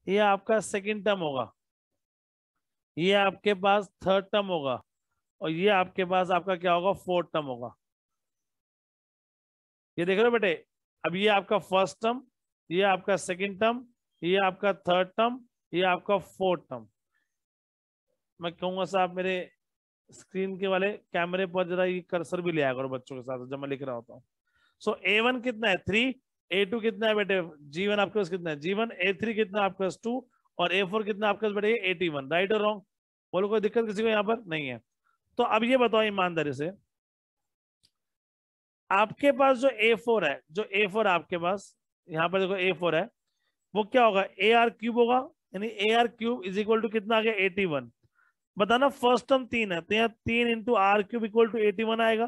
ये आपका second term होगा, ये आपके पास थर्ड टर्म होगा, और ये आपके पास आपका क्या होगा, फोर्थ टर्म होगा। ये देख रहे हो बेटे, अब ये आपका फर्स्ट टर्म, ये आपका सेकंड टर्म, ये आपका थर्ड टर्म, ये आपका फोर्थ टर्म। मैं कहूंगा साहब मेरे स्क्रीन के वाले कैमरे पर जरा ये कर्सर भी ले आया करो बच्चों के साथ जब मैं लिख रहा होता हूँ। सो A1 कितना है 3, A2 कितना है बेटे, G1 आपके पास कितना है G1, A3 कितना है आपके पास 2, और A4 कितना आपके पास बेटे 81। राइट और रॉन्ग, बोलो कोई दिक्कत किसी को यहाँ पर नहीं है। तो अब ये बताओ ईमानदारी से, आपके पास जो A4 है, जो A4 आपके पास यहाँ पर देखो A4 है, वो क्या होगा, AR क्यूब होगा, यानी AR cube is equal to कितना आ गया 81। बताना फर्स्ट टर्म 3 है, तो यहाँ 3 into R cube equal to 81 आएगा।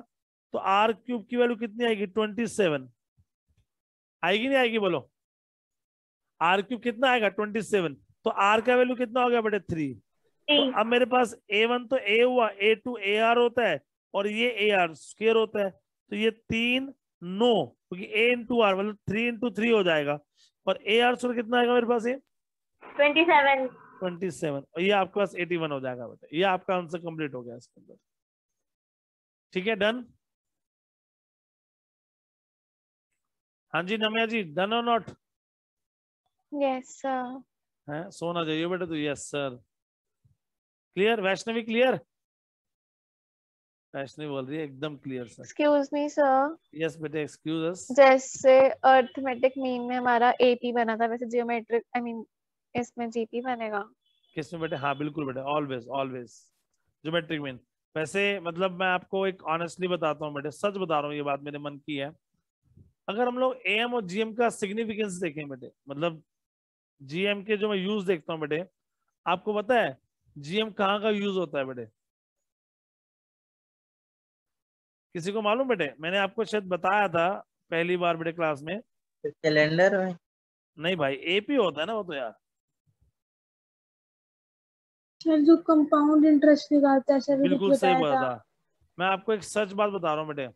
तो आर क्यूब की वैल्यू कितनी आएगी 27 आएगी, नहीं आएगी बोलो, आर क्यूब कितना आएगा 27। तो आर का वैल्यू कितना हो गया बेटे 3। तो अब मेरे पास A1 तो A हुआ, A2 AR होता है, और ये AR स्क्वायर होता है, तो ये 3 नो, क्योंकि A इंटू आर मतलब 3 इंटू 3 हो जाएगा, और AR स्क्वायर कितना आएगा मेरे पास, ये 27, और ये आपके पास 81 हो जाएगा बेटा। ये आपका आंसर कंप्लीट हो गया इसके अंदर। ठीक है, डन। हाँ जी नम्या जी, डन और नॉट? Yes sir. है सोना चाहिए बेटा तो yes sir. Clear Vaishnavi, clear? Vaishnavi बोल रही है एकदम clear sir. Excuse me sir. Yes बेटे, एक्सक्यूज अस। जैसे अर्थमेटिक मीन में हमारा एपी बना था, वैसे जियोमेट्रिक आई मीन इसमें जीपी बनेगा? किसमें बेटे? हाँ बिल्कुल बेटे, ऑलवेज ऑलवेज ज्योमेट्रिक मीन। वैसे मतलब मैं आपको एक ऑनेस्टली बताता हूँ बेटे, सच बता रहा हूँ, ये बात मेरे मन की है। अगर हम लोग एम और जीएम का सिग्निफिकेंस देखें बेटे, मतलब जीएम के जो मैं यूज देखता हूँ बेटे, आपको पता है जीएम कहाँ का यूज होता है बेटे? किसी को मालूम बेटे? मैंने आपको शायद बताया था पहली बार बेटे क्लास में। कैलेंडर में? नहीं भाई, एपी होता है ना वो तो यार। सर जो कंपाउंड इंटरेस्ट निकालता है सर, वो कुछ बिल्कुल सही बताया बोला था। था। मैं आपको एक सच बात बता रहा हूँ बेटे,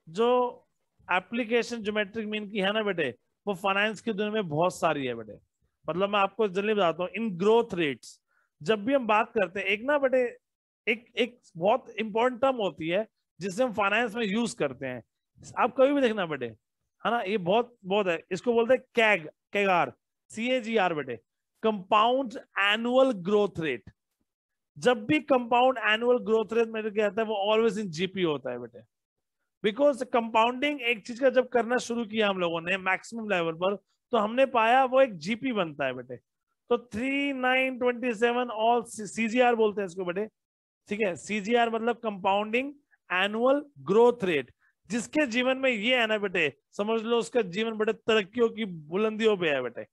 जो एप्लीकेशन ज्योमेट्रिक मीन की है ना बेटे, वो फाइनेंस की दुनिया में बहुत सारी है बेटे। मतलब मैं आपको जनरली बताता हूँ, इन ग्रोथ रेट्स जब भी हम बात करते हैं, एक ना बेटे एक एक बहुत इंपॉर्टेंट टर्म होती है जिसे हम फाइनेंस में यूज करते हैं। आप कभी भी देखना बेटे, है ना, ये बहुत बहुत है, इसको बोलते हैं कैग, कैगार, CAGR बेटे, कंपाउंड एनुअल ग्रोथ रेट। जब भी कंपाउंड एनुअल ग्रोथ रेट मेरे कहता है, वो ऑलवेज इन जीपी होता है बेटे। बिकॉज कंपाउंडिंग एक चीज का जब करना शुरू किया हम लोगों ने मैक्सिमम लेवल पर, तो हमने पाया वो एक जीपी बनता है बेटे। तो 3927 ऑल CGR बोलते हैं इसको बेटे। ठीक है, CGR मतलब कंपाउंडिंग एनुअल ग्रोथ रेट। जिसके जीवन में ये है ना बेटे, समझ लो उसका जीवन बेटे तरक्कियों की बुलंदियों पे है बेटे।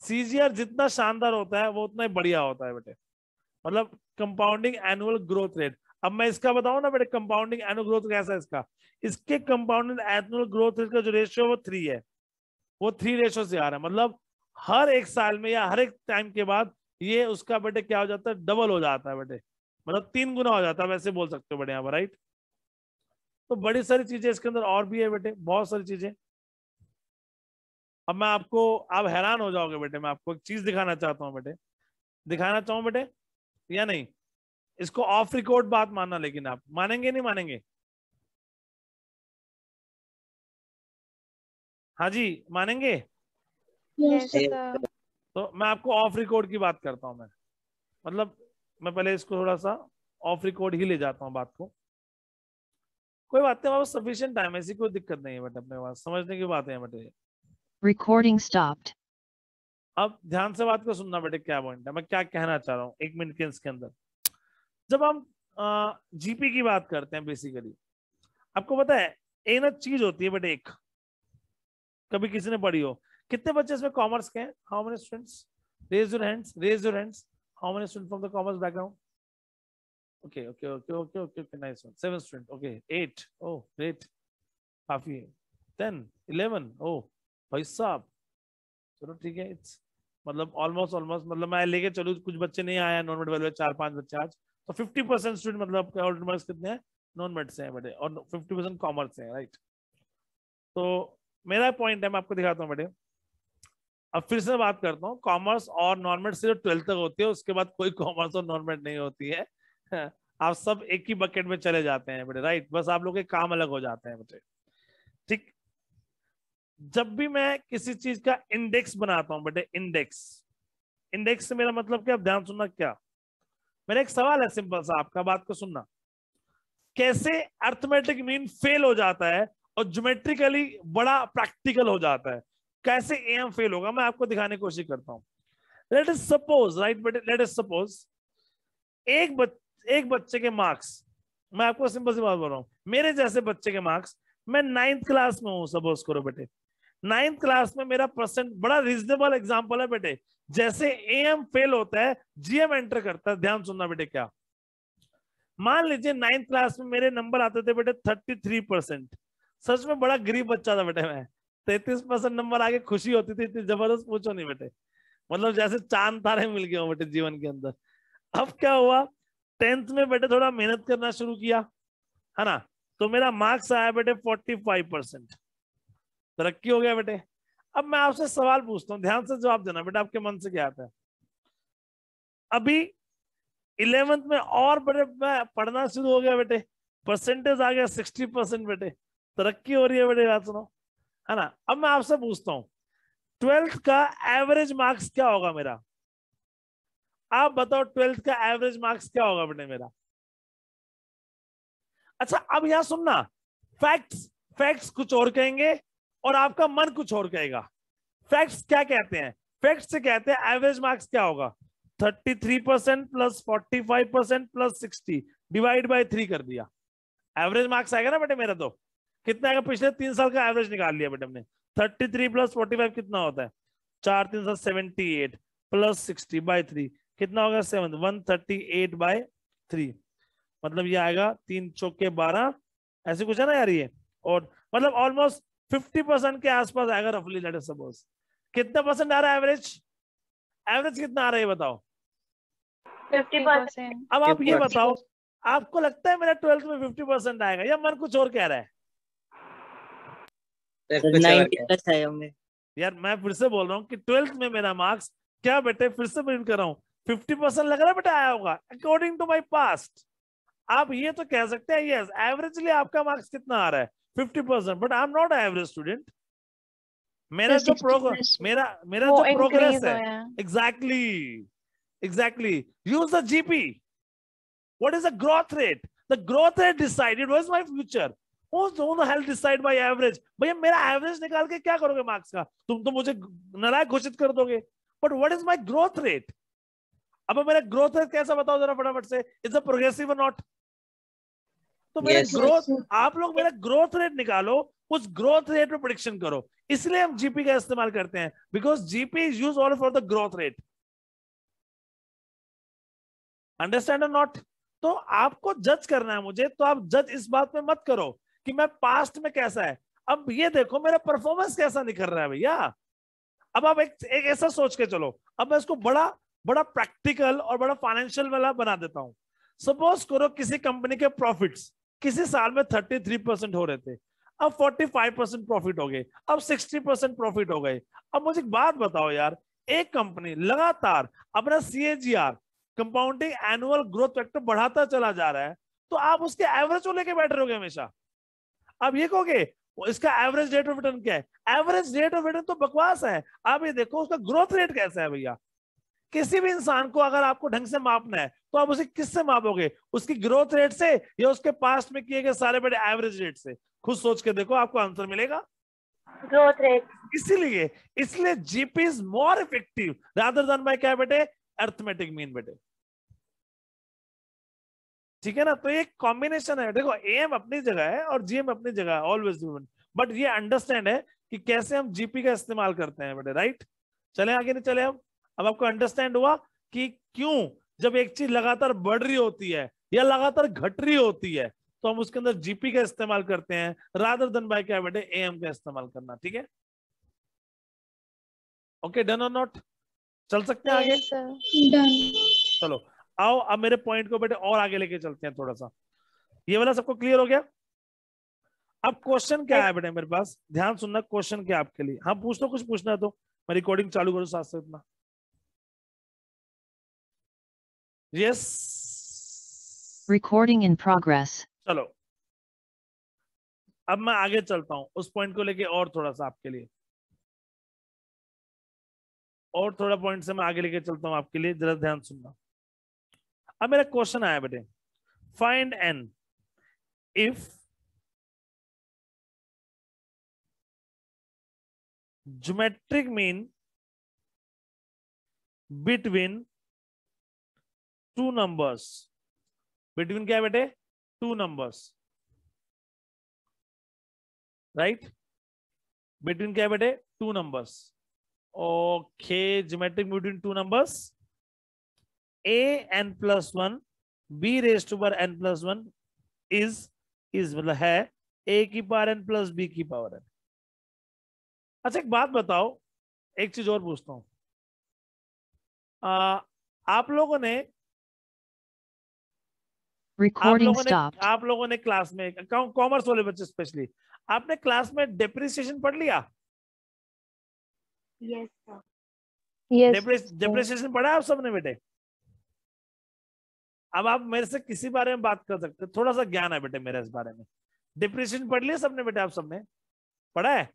CGR जितना शानदार होता है वो उतना ही बढ़िया होता है बेटे, मतलब कंपाउंडिंग एनुअल ग्रोथ रेट। अब मैं इसका बताऊं ना बेटे, कंपाउंडिंग एनुअल ग्रोथ कैसा है इसका, इसके कंपाउंडिंग एनुअल ग्रोथ रेट का जो रेशियो वो 3 है, वो 3 रेशियो से आ रहा है। मतलब हर एक साल में या हर एक टाइम के बाद ये उसका बेटे क्या हो जाता है, डबल हो जाता है बेटे, मतलब 3 गुना हो जाता है, वैसे बोल सकते हो बेटे यहाँ पर, राइट। तो बड़ी सारी चीजें इसके अंदर और भी है बेटे, बहुत सारी चीजें। अब मैं आपको, आप हैरान हो जाओगे बेटे, मैं आपको एक चीज दिखाना चाहता हूँ बेटे, दिखाना चाहूँ बेटे या नहीं? इसको ऑफ रिकॉर्ड बात मानना, लेकिन आप मानेंगे नहीं मानेंगे? हाँ जी, मानेंगे? Yes yes sir. तो मैं आपको ऑफ रिकॉर्ड की बात करता हूं मैं, मतलब मैं पहले इसको थोड़ा सा ऑफ रिकॉर्ड ही ले जाता हूं बात को। कोई बात नहीं, सफिशिएंट टाइम, ऐसी कोई दिक्कत नहीं है बट अपने पास समझने की बात है बेटे। Recording stopped. अब ध्यान से बात को सुनना बेटे, क्या पॉइंट है, मैं क्या कहना चाह रहा हूँ 1 मिनट के इसके अंदर। जब हम जीपी की बात करते हैं बेसिकली, आपको पता है एक ना चीज होती है बेटे, एक कभी किसी ने पढ़ी हो। कितने बच्चे इसमें कॉमर्स के हैं? How many students? Raise your hands, raise your hands. How many student from the commerce background? Okay okay okay okay okay okay, nice one. 7 student, okay 8, oh great, काफी है। 10 11, ओह भाई साहब, चलो ठीक है, इट्स मतलब ऑलमोस्ट ऑलमोस्ट, मतलब मैं लेके चलूँ कुछ बच्चे नहीं आया नॉन मेड वाले, 4-5 बच्चे आज, तो 50% स्टूडेंट मतलब ऑलमोस्ट कितने हैं नॉन मेड से हैं बेटे, और 50% कॉमर्स से हैं, राइट। तो मेरा पॉइंट है, मैं आपको दिखाता हूँ बेटे, अब फिर से बात करता हूँ, कॉमर्स और नॉन मेड सिर्फ 12th तक होती है, उसके बाद कोई कॉमर्स और नॉन मेड नहीं होती है। आप सब एक ही बकेट में चले जाते हैं बेटे, राइट, बस आप लोग के काम अलग हो जाते हैं बेटे, ठीक। जब भी मैं किसी चीज का इंडेक्स बनाता हूं बेटे, इंडेक्स से मेरा मतलब क्या, ध्यान सुनना, क्या मेरा एक सवाल है सिंपल सा, आपका बात को सुनना, कैसे अर्थमेटिक मीन फेल हो जाता है और ज्योमेट्रिकली बड़ा प्रैक्टिकल हो जाता है, कैसे एम फेल होगा, मैं आपको दिखाने की कोशिश करता हूं। लेट अस सपोज, राइट बेटे, लेट अस सपोज एक बच्चे के मार्क्स, मैं आपको सिंपल सी बात बोल रहा हूं, मेरे जैसे बच्चे के मार्क्स, मैं 9th क्लास में हूं, सपोज करो बेटे, 9th क्लास में मेरा परसेंट, बड़ा रीजनेबल एग्जांपल है बेटे, जैसे एम फेल होता है जीएम एंटर करता है, ध्यान सुनना बेटे, क्या मान लीजिए 9th क्लास में मेरे नंबर आते थे बेटे 33%, सच में बड़ा गरीब बच्चा था बेटे मैं, 33% नंबर आके खुशी होती थी, इतनी जबरदस्त, पूछो नहीं बेटे, मतलब जैसे चांद तारे मिल गए हो बेटे जीवन के अंदर। अब क्या हुआ, 10th में बेटे थोड़ा मेहनत करना शुरू किया, है ना, तो मेरा मार्क्स आया बेटे 45%, तरक्की हो गया बेटे। अब मैं आपसे सवाल पूछता हूँ, ध्यान से जवाब देना बेटा, आपके मन से क्या आता है। अभी 11th में और बड़े मैं पढ़ना शुरू हो गया बेटे, परसेंटेज आ गया 60% बेटे, तरक्की हो रही है बेटे, बात सुनो, है ना। अब मैं आपसे पूछता हूँ 12th का एवरेज मार्क्स क्या होगा मेरा, आप बताओ 12th का एवरेज मार्क्स क्या होगा बेटे मेरा। अच्छा अब यहां सुनना, फैक्ट्स कुछ और कहेंगे और आपका मन कुछ और कहेगा। फैक्ट्स क्या कहते हैं, फैक्ट्स से कहते हैं एवरेज मार्क्स क्या होगा, 33% प्लस 45% प्लस 60 डिवाइड बाय 3 कर दिया, एवरेज मार्क्स आएगा ना बेटे मेरा, तो कितना आएगा, पिछले 3 साल का एवरेज निकाल लिया बेटे हमने, 33 प्लस 45 कितना होता है, 4 3 78 प्लस 60 बाय 3 कितना होगा, 7 138 बाय 3, मतलब ये आएगा 3 चौके 12, ऐसे कुछ है ना यार ये, और मतलब ऑलमोस्ट 50% के आसपास आएगा रफली, लेट अस सपोज। कितना परसेंट आ रहा है एवरेज, एवरेज कितना आ रहा है ये बताओ, 50%। अब आप ये बताओ, आपको लगता है मेरा 12th में 50% आएगा या मन कुछ और कह रहा है, यार मैं फिर से बोल रहा हूँ कि 12th में मेरा मार्क्स क्या बेटे, फिर से प्रिंट कर रहा हूँ, 50% लग रहा है बेटा आया होगा अकॉर्डिंग टू माई पास्ट। आप ये तो कह सकते हैं यस एवरेजली आपका मार्क्स कितना आ रहा है 50%, but I am not average student, मेरा जो प्रोग्रेस, मेरा जो प्रोग्रेस है, exactly use the GP, what is the growth rate, the growth rate decided what is my future, who the hell decide by average, भैया मेरा average निकाल के क्या करोगे मार्क्स का, तुम तो मुझे नालायक घोषित कर दोगे, but what is my growth rate, अब मेरा ग्रोथ रेट कैसा बताओ जरा फटाफट से, इज अ प्रोग्रेसिव और नॉट, तो मेरा ग्रोथ, आप लोग मेरा ग्रोथ रेट निकालो, उस ग्रोथ रेट पे प्रेडिक्शन करो, इसलिए हम जीपी का इस्तेमाल करते हैं, because GP is use all for the growth rate, understand और नॉट। तो आपको जज करना है मुझे, तो आप जज इस बात में मत करो कि मैं पास्ट में कैसा है, अब ये देखो मेरा परफॉर्मेंस कैसा निकल रहा है भैया। अब आप एक ऐसा सोच के चलो, अब मैं इसको बड़ा प्रैक्टिकल और बड़ा फाइनेंशियल वाला बना देता हूं। सपोज करो किसी कंपनी के प्रॉफिट्स किसी साल में 33% हो रहे थे, अब 45% प्रॉफिट हो गए, अब 60% प्रॉफिट हो गए। अब मुझे एक बात बताओ यार, एक कंपनी लगातार अपना CAGR compounding annual growth factor बढ़ाता चला जा रहा है, तो आप उसके एवरेज को लेके बैठे रहोगे हमेशा, आप ये कहोगे इसका एवरेज रेट ऑफ रिटर्न क्या है, एवरेज रेट ऑफ रिटर्न तो बकवास है, आप ये देखो उसका ग्रोथ रेट कैसा है भैया। किसी भी इंसान को अगर आपको ढंग से मापना है तो आप उसे किससे मापोगे, उसकी ग्रोथ रेट से या उसके पास्ट में किए गए सारे बड़े एवरेज रेट से, खुद सोच के देखो आपको आंसर मिलेगा ग्रोथ रेट। इसलिए GP is more effective rather than by क्या बेटे, अर्थमेटिक मीन बेटे, ठीक है ना। तो ये कॉम्बिनेशन है, देखो एम अपनी जगह है और जीएम अपनी जगह है ऑलवेज, बट ये अंडरस्टैंड है कि कैसे हम जीपी का इस्तेमाल करते हैं बेटे, राइट। चले आगे नहीं चले, अब आपको अंडरस्टैंड हुआ कि क्यों जब एक चीज लगातार बढ़ रही होती है या लगातार घट रही होती है तो हम उसके अंदर जीपी का इस्तेमाल करते हैं रादर देन बाय क्या बेटे, एम का इस्तेमाल करना, ठीक है। ओके, डन और नॉट, चल सकते हैं आगे, डन। चलो आओ अब मेरे पॉइंट को बेटे और आगे लेके चलते हैं थोड़ा सा, ये वाला सबको क्लियर हो गया। अब क्वेश्चन क्या है बेटे मेरे पास, ध्यान सुनना, क्वेश्चन क्या आपके लिए, हाँ पूछ लो, कुछ पूछना है तो मैं रिकॉर्डिंग चालू करूं साथ साथ इतना। Yes, Recording in progress. चलो अब मैं आगे चलता हूं उस पॉइंट को लेके, और थोड़ा सा आपके लिए, और थोड़ा पॉइंट से मैं आगे लेके चलता हूं आपके लिए, जरा ध्यान सुनना। अब मेरा क्वेश्चन आया बेटे, find n if geometric mean between two numbers. Between क्या है बेटे? Two numbers, right? बिटवीन क्या है बेटे? Two numbers. Okay, geometric between two numbers, an+1 b⁻n+1 is मतलब है a⁻n + b⁻n। अच्छा एक बात बताओ, एक चीज और पूछता हूं, आप लोगों ने Recording stopped. आप लोगों ने क्लास में, कॉमर्स वाले बच्चे स्पेशली, आपने क्लास में डेप्रिसिएशन पढ़ लिया? Yes sir. यस डेप्रिसिएशन पढ़ा आप सबने बेटे? अब आप मेरे से किसी बारे में बात कर सकते, थोड़ा सा ज्ञान है बेटे मेरे इस बारे में। डिप्रेशन पढ़ लिया सबने बेटे? आप सबने पढ़ा है?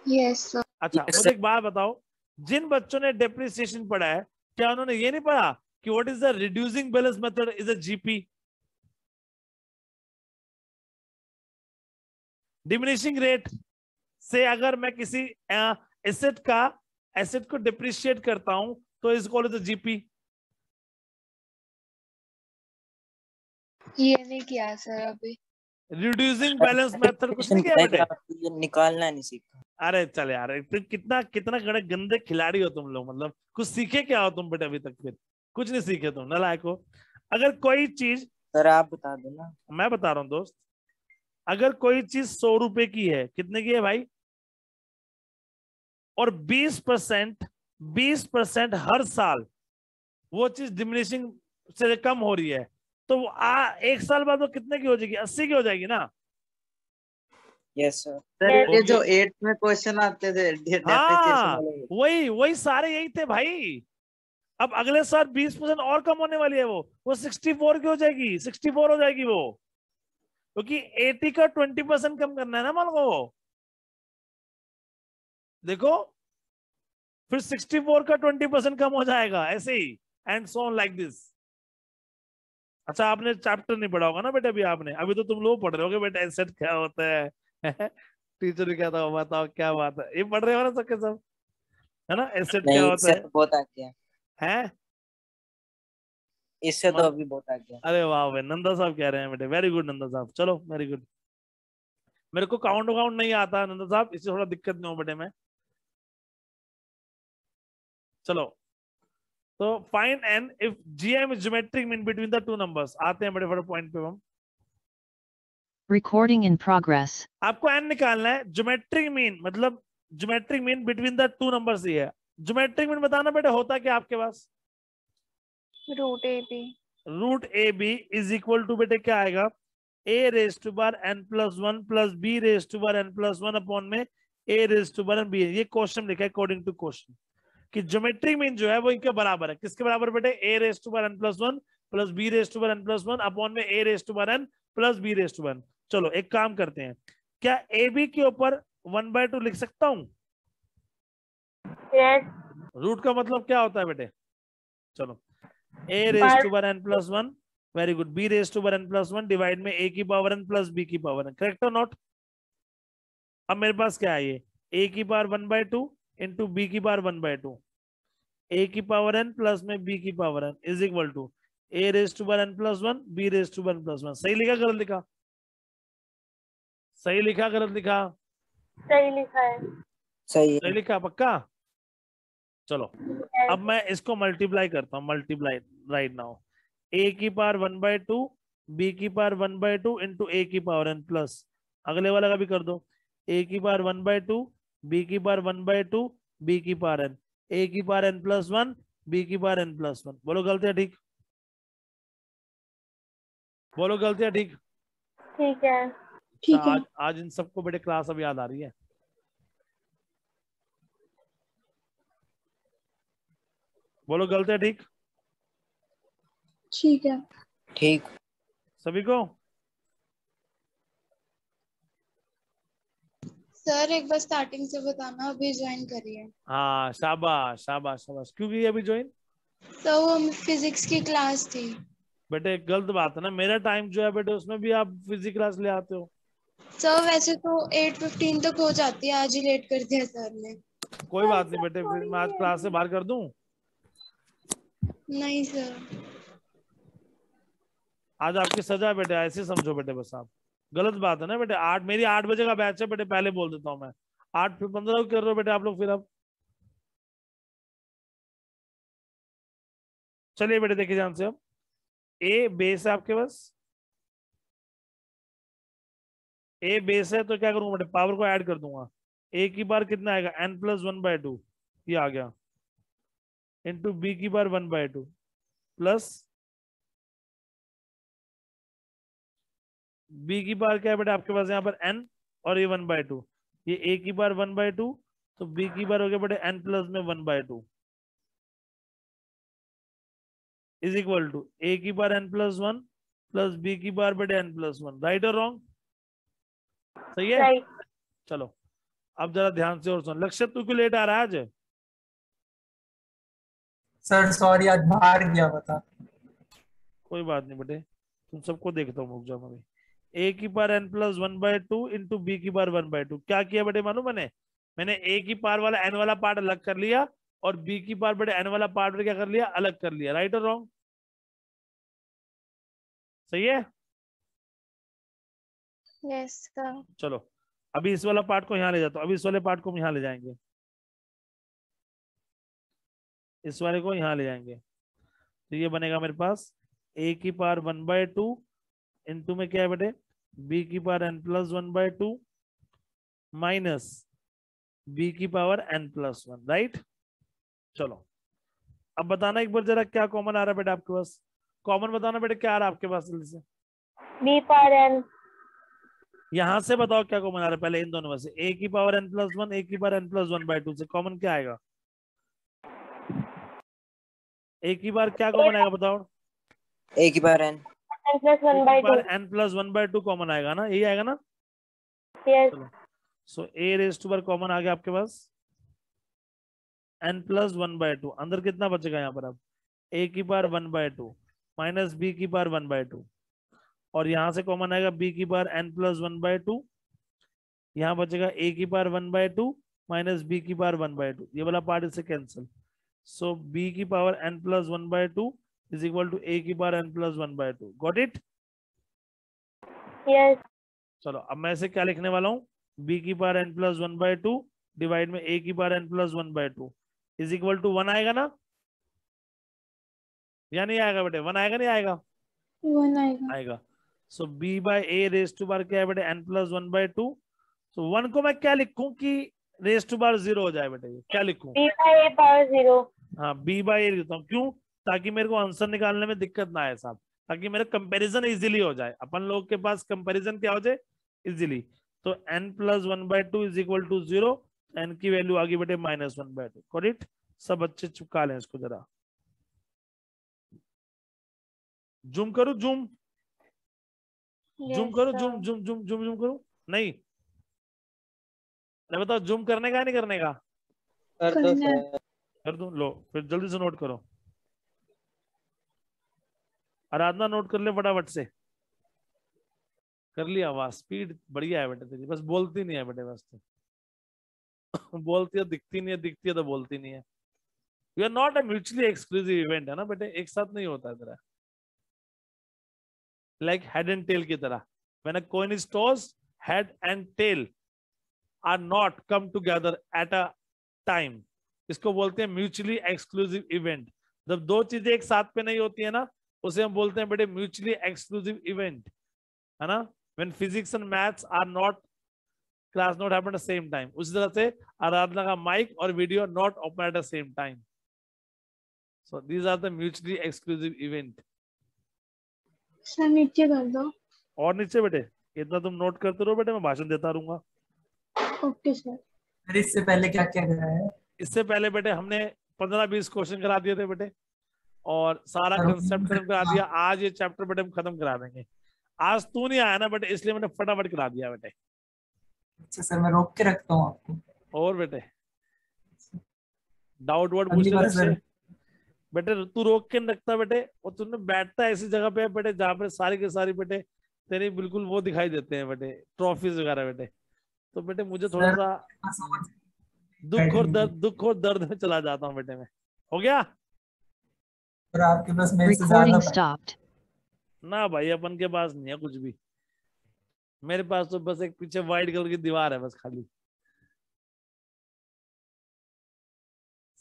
Yes sir. अच्छा मुझे एक बात बताओ, जिन बच्चों ने डेप्रिसिएशन पढ़ा है, क्या उन्होंने ये नहीं पढ़ा कि what is the reducing balance method is a GP? Diminishing rate से अगर मैं किसी एसेट को डिप्रिशिएट करता हूं तो इज कॉल्ड द जीपी। ये नहीं किया सर अभी। रिड्यूसिंग बैलेंस मेथड कुछ नहीं किया बेटे? ये निकालना नहीं सीखा। अरे चल यार, तुम कितना कितना गंदे खिलाड़ी हो तुम लोग, मतलब कुछ सीखे क्या हो तुम बेटे अभी तक? फिर कुछ नहीं सीखे तुम, नालायक हो। अगर कोई चीज, सर आप बता दो ना। मैं बता रहा हूँ दोस्त, अगर कोई चीज 100 रुपए की है, कितने की है भाई? और 20% हर साल वो चीज डिमिनिशिंग से कम हो रही है, तो एक साल बाद वो कितने की हो जाएगी? 80 की हो जाएगी ना? Yes sir. Yes. ये जो 8th में क्वेश्चन आते थे हाँ, वही सारे यही थे भाई। अब अगले साल 20% और कम होने वाली है, वो 64 की हो जाएगी, 64 हो जाएगी वो, क्योंकि 80 का 20% कम करना है ना मान लो। देखो फिर 64 का 20% कम हो जाएगा, ऐसे ही and so on like this. अच्छा आपने चैप्टर नहीं पढ़ा होगा ना बेटा अभी, आपने अभी तो तुम लोग पढ़ रहे होगे बेटा एसेट क्या होता है। टीचर क्या था, बताओ क्या बात है, ये पढ़ रहे हो ना सबके सब, है ना? एसेट क्या होता है? तो बहुत आ गया हैं? इससे तो अभी बहुत आ गया। अरे वाह भाई, नंदा साहब कह रहे हैं बेटे, वेरी गुड नंदा साहब, चलो वेरी गुड। मेरे को काउंट नहीं आता नंदा साहब, इससे थोड़ा दिक्कत नहीं हो बेटे में। चलो तो find n if GM is geometric mean between the two numbers. आते हैं बड़े बड़े पॉइंट पे हम। Recording in progress. आपको एन निकालना है। ज्योमेट्रिक मीन मतलब geometric mean between the two numbers ही है। ज्योमेट्रिक मीन बताना बेटा होता क्या आपके पास? Root a b. Root a b is equal to बेटे क्या आएगा? a⁻n+1 + b⁻n+1 अपॉन में a⁻n b। ये क्वेश्चन लिखा है अकॉर्डिंग टू क्वेश्चन कि ज्योमेट्रिक मीन जो है वो इनके बराबर है। किसके बराबर बेटे? a⁻n+1 + b⁻n+1 अपॉन में a⁻n + b⁻n। चलो एक काम करते हैं, क्या ए बी के ऊपर 1/2 लिख सकता हूं? यस। रूट का मतलब क्या होता है बेटे? चलो a⁻n+1, very good, b⁻n+1 divide में a⁻n + b⁻n, करेक्ट और नॉट? अब मेरे पास क्या है, ये a⁻1/2 into b⁻1/2, a⁻n plus में b⁻n is equal to a⁻n+1 b⁻n+1। सही लिखा गलत लिखा? सही लिखा गलत लिखा? सही लिखा है। सही लिखा पक्का? चलो अब मैं इसको मल्टीप्लाई करता हूँ, multiply right now, a⁻1/2 b⁻1/2 into a⁻n plus, अगले वाला का भी कर दो, a⁻1/2 b⁻1/2 b⁻n a⁻n+1 b⁻n+1। बोलो गलतियां ठीक? बोलो गलतियां ठीक? ठीक है। ठीक है। आज इन सबको बेटे क्लास अब याद आ रही है। बोलो गलत है ठीक? ठीक है। ठीक। सभी को? सर एक बार स्टार्टिंग से बताना, अभी ज्वाइन करिए। हाँ शाबाश शाबाश शाबाश। क्यों की अभी ज्वाइन? तो वो फिजिक्स की क्लास थी। बेटे गलत बात है ना, मेरा टाइम जो है बेटे उसमें भी आप फिजिक्स क्लास ले आते हो। सर वैसे तो 8:15 तक हो जाती है, आज ही लेट कर दिया सर ने। कोई बात नहीं बेटे, फिर मैं आज क्लास से बाहर कर दूं? नहीं सर। आज आपकी सजा है बेटे, ऐसे समझो बेटे बस आप। गलत बात है ना बेटे, मेरी 8 बजे का बैच है बेटे, पहले बोल देता हूँ मैं। 8:15 को कर रहे हो बेटे आप लोग फिर अब। चलिए बेटे देखिए ध्यान से अब। ए बेस है आपके पास, ए बेस है तो क्या करूंगा बेटे, पावर को ऐड कर दूंगा। ए की बार कितना आएगा, n+1/2, ये आ गया, इंटू बी की बार 1/2 प्लस बी की बार क्या है बेटा आपके पास यहाँ पर n, और ये 1/2, ये a की बार 1/2, तो b की बार हो गया बेटे n प्लस में 1/2 इज इक्वल टू a की बार n+1 प्लस b की बार बेटे n+1। राइट और रॉन्ग? सही है? राइट। चलो अब जरा ध्यान से और सुन। लक्ष्य तू क्यों लेट आ रहा है आज? सर सॉरी, आज बाहर गया हुआ था। कोई बात नहीं बेटे, तुम सबको देखता हूँ, रुक जाओ। मैं a की बार n+1/2 इंटू बी की बार 1/2। क्या किया बेटे मालूम मैंने a की पार वाला n वाला पार्ट अलग कर लिया, और b की पार बेटे n वाला पार्ट क्या कर लिया, अलग कर लिया। राइट और रॉन्ग? सही है? Yes sir. चलो अभी इस वाला पार्ट को यहाँ ले जाता हूँ, अभी इस वाले पार्ट को हम यहाँ ले जाएंगे, इस वाले को यहाँ ले जाएंगे। तो ये बनेगा मेरे पास a की पावर 1/2 इंटू में क्या है बेटे, b की पावर n+1/2 माइनस b की पावर n+1। राइट? चलो अब बताना एक बार जरा क्या कॉमन आ रहा है बेटा आपके पास, कॉमन बताना बेटे क्या आ रहा है आपके पास जल्दी से। b power n। यहां से बताओ क्या कॉमन आ रहा है, पहले इन दोनों में से a की पावर n+1, a की पावर n+1/2 से कॉमन क्या आएगा? a की बार क्या कॉमन आएगा बताओ? a की पावर n n+1/2। कॉमन आएगा ना, यही आएगा ना? Yes. So a raise to power common आ गया आपके पास, n+1/2। अंदर कितना बचेगा यहाँ पर अब, a की पावर 1/2 माइनस b की पावर 1/2, और यहाँ से कॉमन आएगा b की पावर n+1/2, यहाँ बचेगा a की पावर 1/2 माइनस b की पावर 1/2, ये वाला पार्ट इससे कैंसिल। सो b की power n+1/2 is equal to a की power n+1/2। Got it? Yes. चलो अब मैं इसे क्या लिखने वाला हूँ, b की पावर n+1/2 डिवाइड में a की power n+1/2 is equal to 1 आएगा ना, या नहीं आएगा बेटे? 1 आएगा नहीं आएगा? 1 आएगा। आएगा। So b by a raise to power क्या है बेटे, n+1/2। सो 1 को मैं क्या लिखूं कि रेज टू पावर 0 हो जाए बेटे, क्या लिखूं? b by a power 0। हाँ b बाय a लिखता हूँ, क्यों? ताकि मेरे को आंसर निकालने में दिक्कत ना आए साहब, ताकि मेरा कंपैरिजन इजीली हो जाए, अपन लोग के पास कंपैरिजन क्या हो जाए, इजीली। तो n+1/2 is equal to 0, n की वैल्यू आ गई बेटे -1/2। Got it? सब अच्छे चिपका लें इसको जरा, जूम करो, जूम जूम करो, zoom zoom zoom zoom zoom करो। नहीं मैं बताओ जूम करने का नहीं करने का? कर दूं, लो फिर जल्दी से नोट करो। आराधना नोट कर ले फटाफट से। कर लिया? आवाज स्पीड बढ़िया है बेटे तेरी, बस बोलती नहीं है बेटे, बस तो बोलती है दिखती नहीं है, दिखती है तो बोलती नहीं है। You are not a mutually exclusive event है ना बेटे, एक साथ नहीं होता है तेरा, लाइक हेड एंड टेल की तरह। When a coin is tossed, head and tail are not come together at a time, इसको बोलते हैं म्यूचुअली एक्सक्लूसिव इवेंट। जब दो चीजें एक साथ पे नहीं होती है ना, उसे हम बोलते हैं बेटे म्यूचुअली एक्सक्लूसिव इवेंट, है ना? When physics and maths are not class not happen at the same time, उसी तरह से आराधना का माइक और video not open at the same time. So these are the mutually exclusive event. Sir नीचे कर दो। और नीचे बेटे, इतना तुम नोट करते रहो बेटे, मैं भाषण देता रहूंगा। Okay sir. फिर इससे पहले क्या क्या करा है? इससे पहले बेटे हमने 15-20 क्वेश्चन करा दिए थे बेटे और सारा कंसेप्ट खत्म करा दिया। आज ये चैप्टर बेटे हम खत्म करा देंगे। आज तू नहीं आया ना बेटे, इसलिए मैंने फटाफट करा दिया बेटे। अच्छा सर, मैं रोक के रखता हूँ आपको। और बेटे डाउट वाउट अगली पूछने बार लगते सर। बेटे, तू रोक के नहीं रखता बेटे, और तूने बैठता है ऐसी जगह पे बेटे जहाँ पे सारी के सारी बेटे तेरी बिल्कुल वो दिखाई देते हैं बेटे, ट्रॉफीज वगैरह बेटे। तो बेटे मुझे थोड़ा सा दुख और दर्द में चला जाता हूँ बेटे मैं। हो गया सर आपके पास मेरे से Recording ज्यादा stopped. ना भाई, अपन के पास नहीं है कुछ भी। मेरे पास तो बस एक पीछे व्हाइट कलर की दीवार है बस खाली,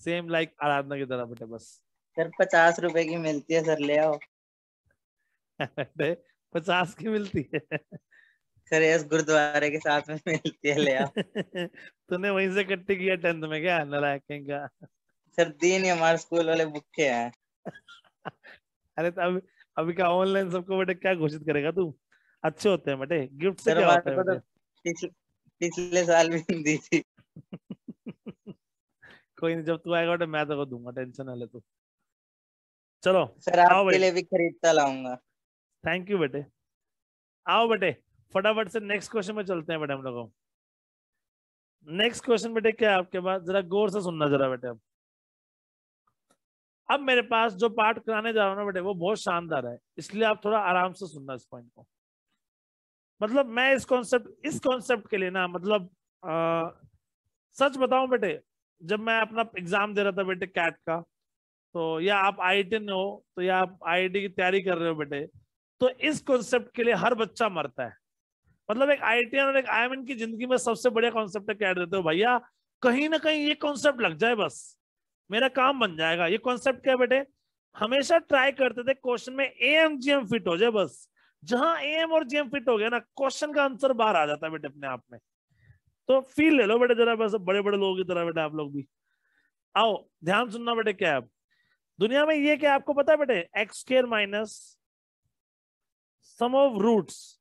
सेम लाइक आराधना की तरह बेटे बस। सर 50 रुपए की मिलती है सर, ले आओ। बेटे 50 की मिलती है। सर यस गुरुद्वारे के साथ में मिलती है, ले आओ। तूने वहीं से इकट्ठी किया 10th में क्या, नालायक का। सर दी नहीं, हमारे स्कूल वाले भूखे हैं। अरे तो अभी का ऑनलाइन सबको बेटे क्या घोषित करेगा तू? अच्छे होते हैं बेटे, गिफ्ट से सर क्या होता हमारे है को तो बेटे? पिछले साल भी दी थी। कोई नहीं, जब तू आएगा बेटे मैं तो दूंगा, टेंशन ना ले तू। चलो सर आओ आपके भाई, लिए भी खरीदता लाऊंगा। थैंक यू बेटे। आओ बेटे फटाफट से नेक्स्ट क्वेश्चन में चलते हैं बेटे हम लोग। नेक्स्ट क्वेश्चन बेटे क्या है आपके पास, जरा गौर से सुनना जरा बेटे। अब मेरे पास जो पार्ट कराने जा रहा हूं ना बेटे वो बहुत शानदार है, इसलिए आप थोड़ा आराम से सुनना इस पॉइंट को। मतलब मैं इस कॉन्सेप्ट के लिए ना, मतलब सच बताऊं बेटे, जब मैं अपना एग्जाम दे रहा था बेटे कैट का, तो या आप आईआईटी हो तो या आप आईआईटी की तैयारी कर रहे हो बेटे, तो इस कॉन्सेप्ट के लिए हर बच्चा मरता है। मतलब एक आईआईटी और एक आईएमएन की जिंदगी में सबसे बढ़िया कॉन्सेप्ट है, कैट देते हो भैया कहीं ना कहीं ये कॉन्सेप्ट लग जाए बस मेरा काम बन जाएगा। ये कॉन्सेप्ट क्या है बेटे, हमेशा ट्राई करते थे क्वेश्चन में एएम जीएम फिट हो जाए, बस जहां एएम और जीएम फिट हो गया ना क्वेश्चन का आंसर बाहर आ जाता है बेटे अपने आप में। तो फील ले लो बेटे जरा, बस बड़े बड़े लोगों की तरह बेटे आप लोग भी आओ, ध्यान सुनना बेटे। क्या है दुनिया में ये, क्या आपको पता है बेटे, x square minus sum of roots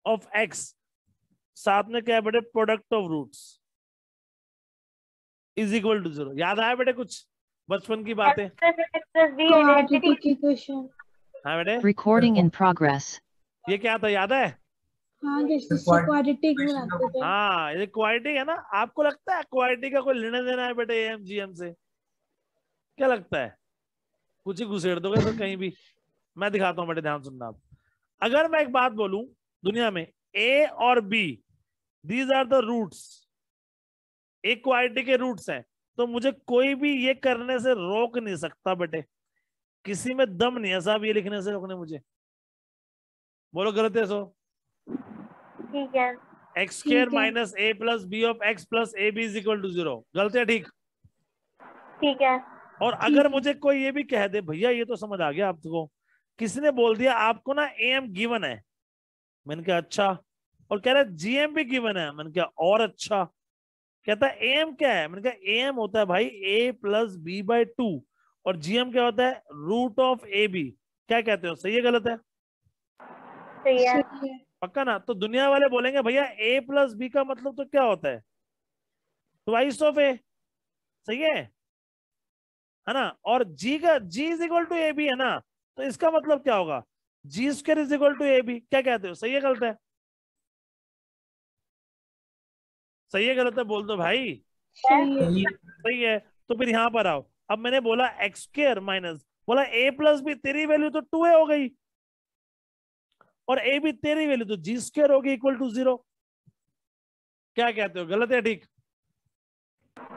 of x, साथ में क्या है बेटे product of roots is equal to 0। याद आया बेटे कुछ बचपन की बातें? Quadratic equation. हाँ बेटे Recording in progress. ये क्या था, याद है? हाँ, जैसे क्वाड्रेटिक बनाते थे। हाँ ये क्वाड्रेटिक है ना। आपको लगता है क्वाड्रेटिक का कोई लेना देना है बेटे एएम जीएम से? क्या लगता है? कुछ ही घुसेड़ दोगे तो कहीं भी। मैं दिखाता हूँ बेटे, ध्यान सुनना आप। अगर मैं एक बात बोलूं, दुनिया में ए और b these are the roots, एक क्वाड्रेटिक के रूट्स हैं, तो मुझे कोई भी ये करने से रोक नहीं सकता बेटे। किसी में दम नहीं है साहब ये लिखने से रोकने मुझे। बोलो गलत है? सो ठीक है, एक्स स्क्वायर ठीक है। Minus a plus b of x plus a b is equal to 0। गलत है? ठीक। ठीक है। और अगर मुझे कोई ये भी कह दे भैया ये तो समझ आ गया आपको, किसी ने बोल दिया आपको ना एएम गिवन है, मैंने कहा अच्छा, और कह रहा है जीएम भी गिवन है, मैंने कहा और अच्छा। कहता है एएम क्या है, मैंने कहा एएम होता है भाई ए प्लस बी बाई 2, और जीएम क्या होता है रूट ऑफ ए बी। क्या कहते हो, सही है गलत है? सही है। सही है। पक्का ना? तो दुनिया वाले बोलेंगे भैया ए प्लस बी का मतलब तो क्या होता है, ट्वाइस ऑफ ए। सही है ना? और जी का G is equal to A B है ना, तो इसका मतलब क्या होगा, G square is equal to A B. क्या कहते हो, सही है गलत है? सही है गलत है बोल दो भाई। सही है। सही है। तो फिर यहां पर आओ, अब मैंने बोला एक्स स्क्वायर माइनस, बोला ए प्लस बी, तेरी वैल्यू तो 2a हो गई, और ए बी तेरी वैल्यू तो जी स्क्वायर होगी इक्वल टू 0। क्या कहते हो, गलत है? ठीक।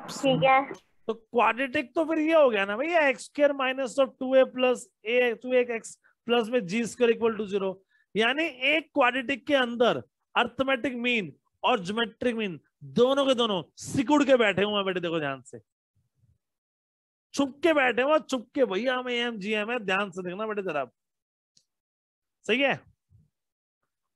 ठीक है। तो क्वाड्रेटिक तो फिर ये हो गया ना भैया, x square minus of 2a plus A 2x plus में जी स्क्वायर इक्वल टू 0। यानी एक क्वाड्रेटिक के अंदर अर्थमेटिक मीन और ज्योमेट्रिक मीन दोनों के दोनों सिकुड़ के बैठे हुए हैं बेटे। देखो ध्यान से, छुप के बैठे हुए, छुप के भैया हमें एम जी एम है, ध्यान से देखना बेटे जरा। सही है?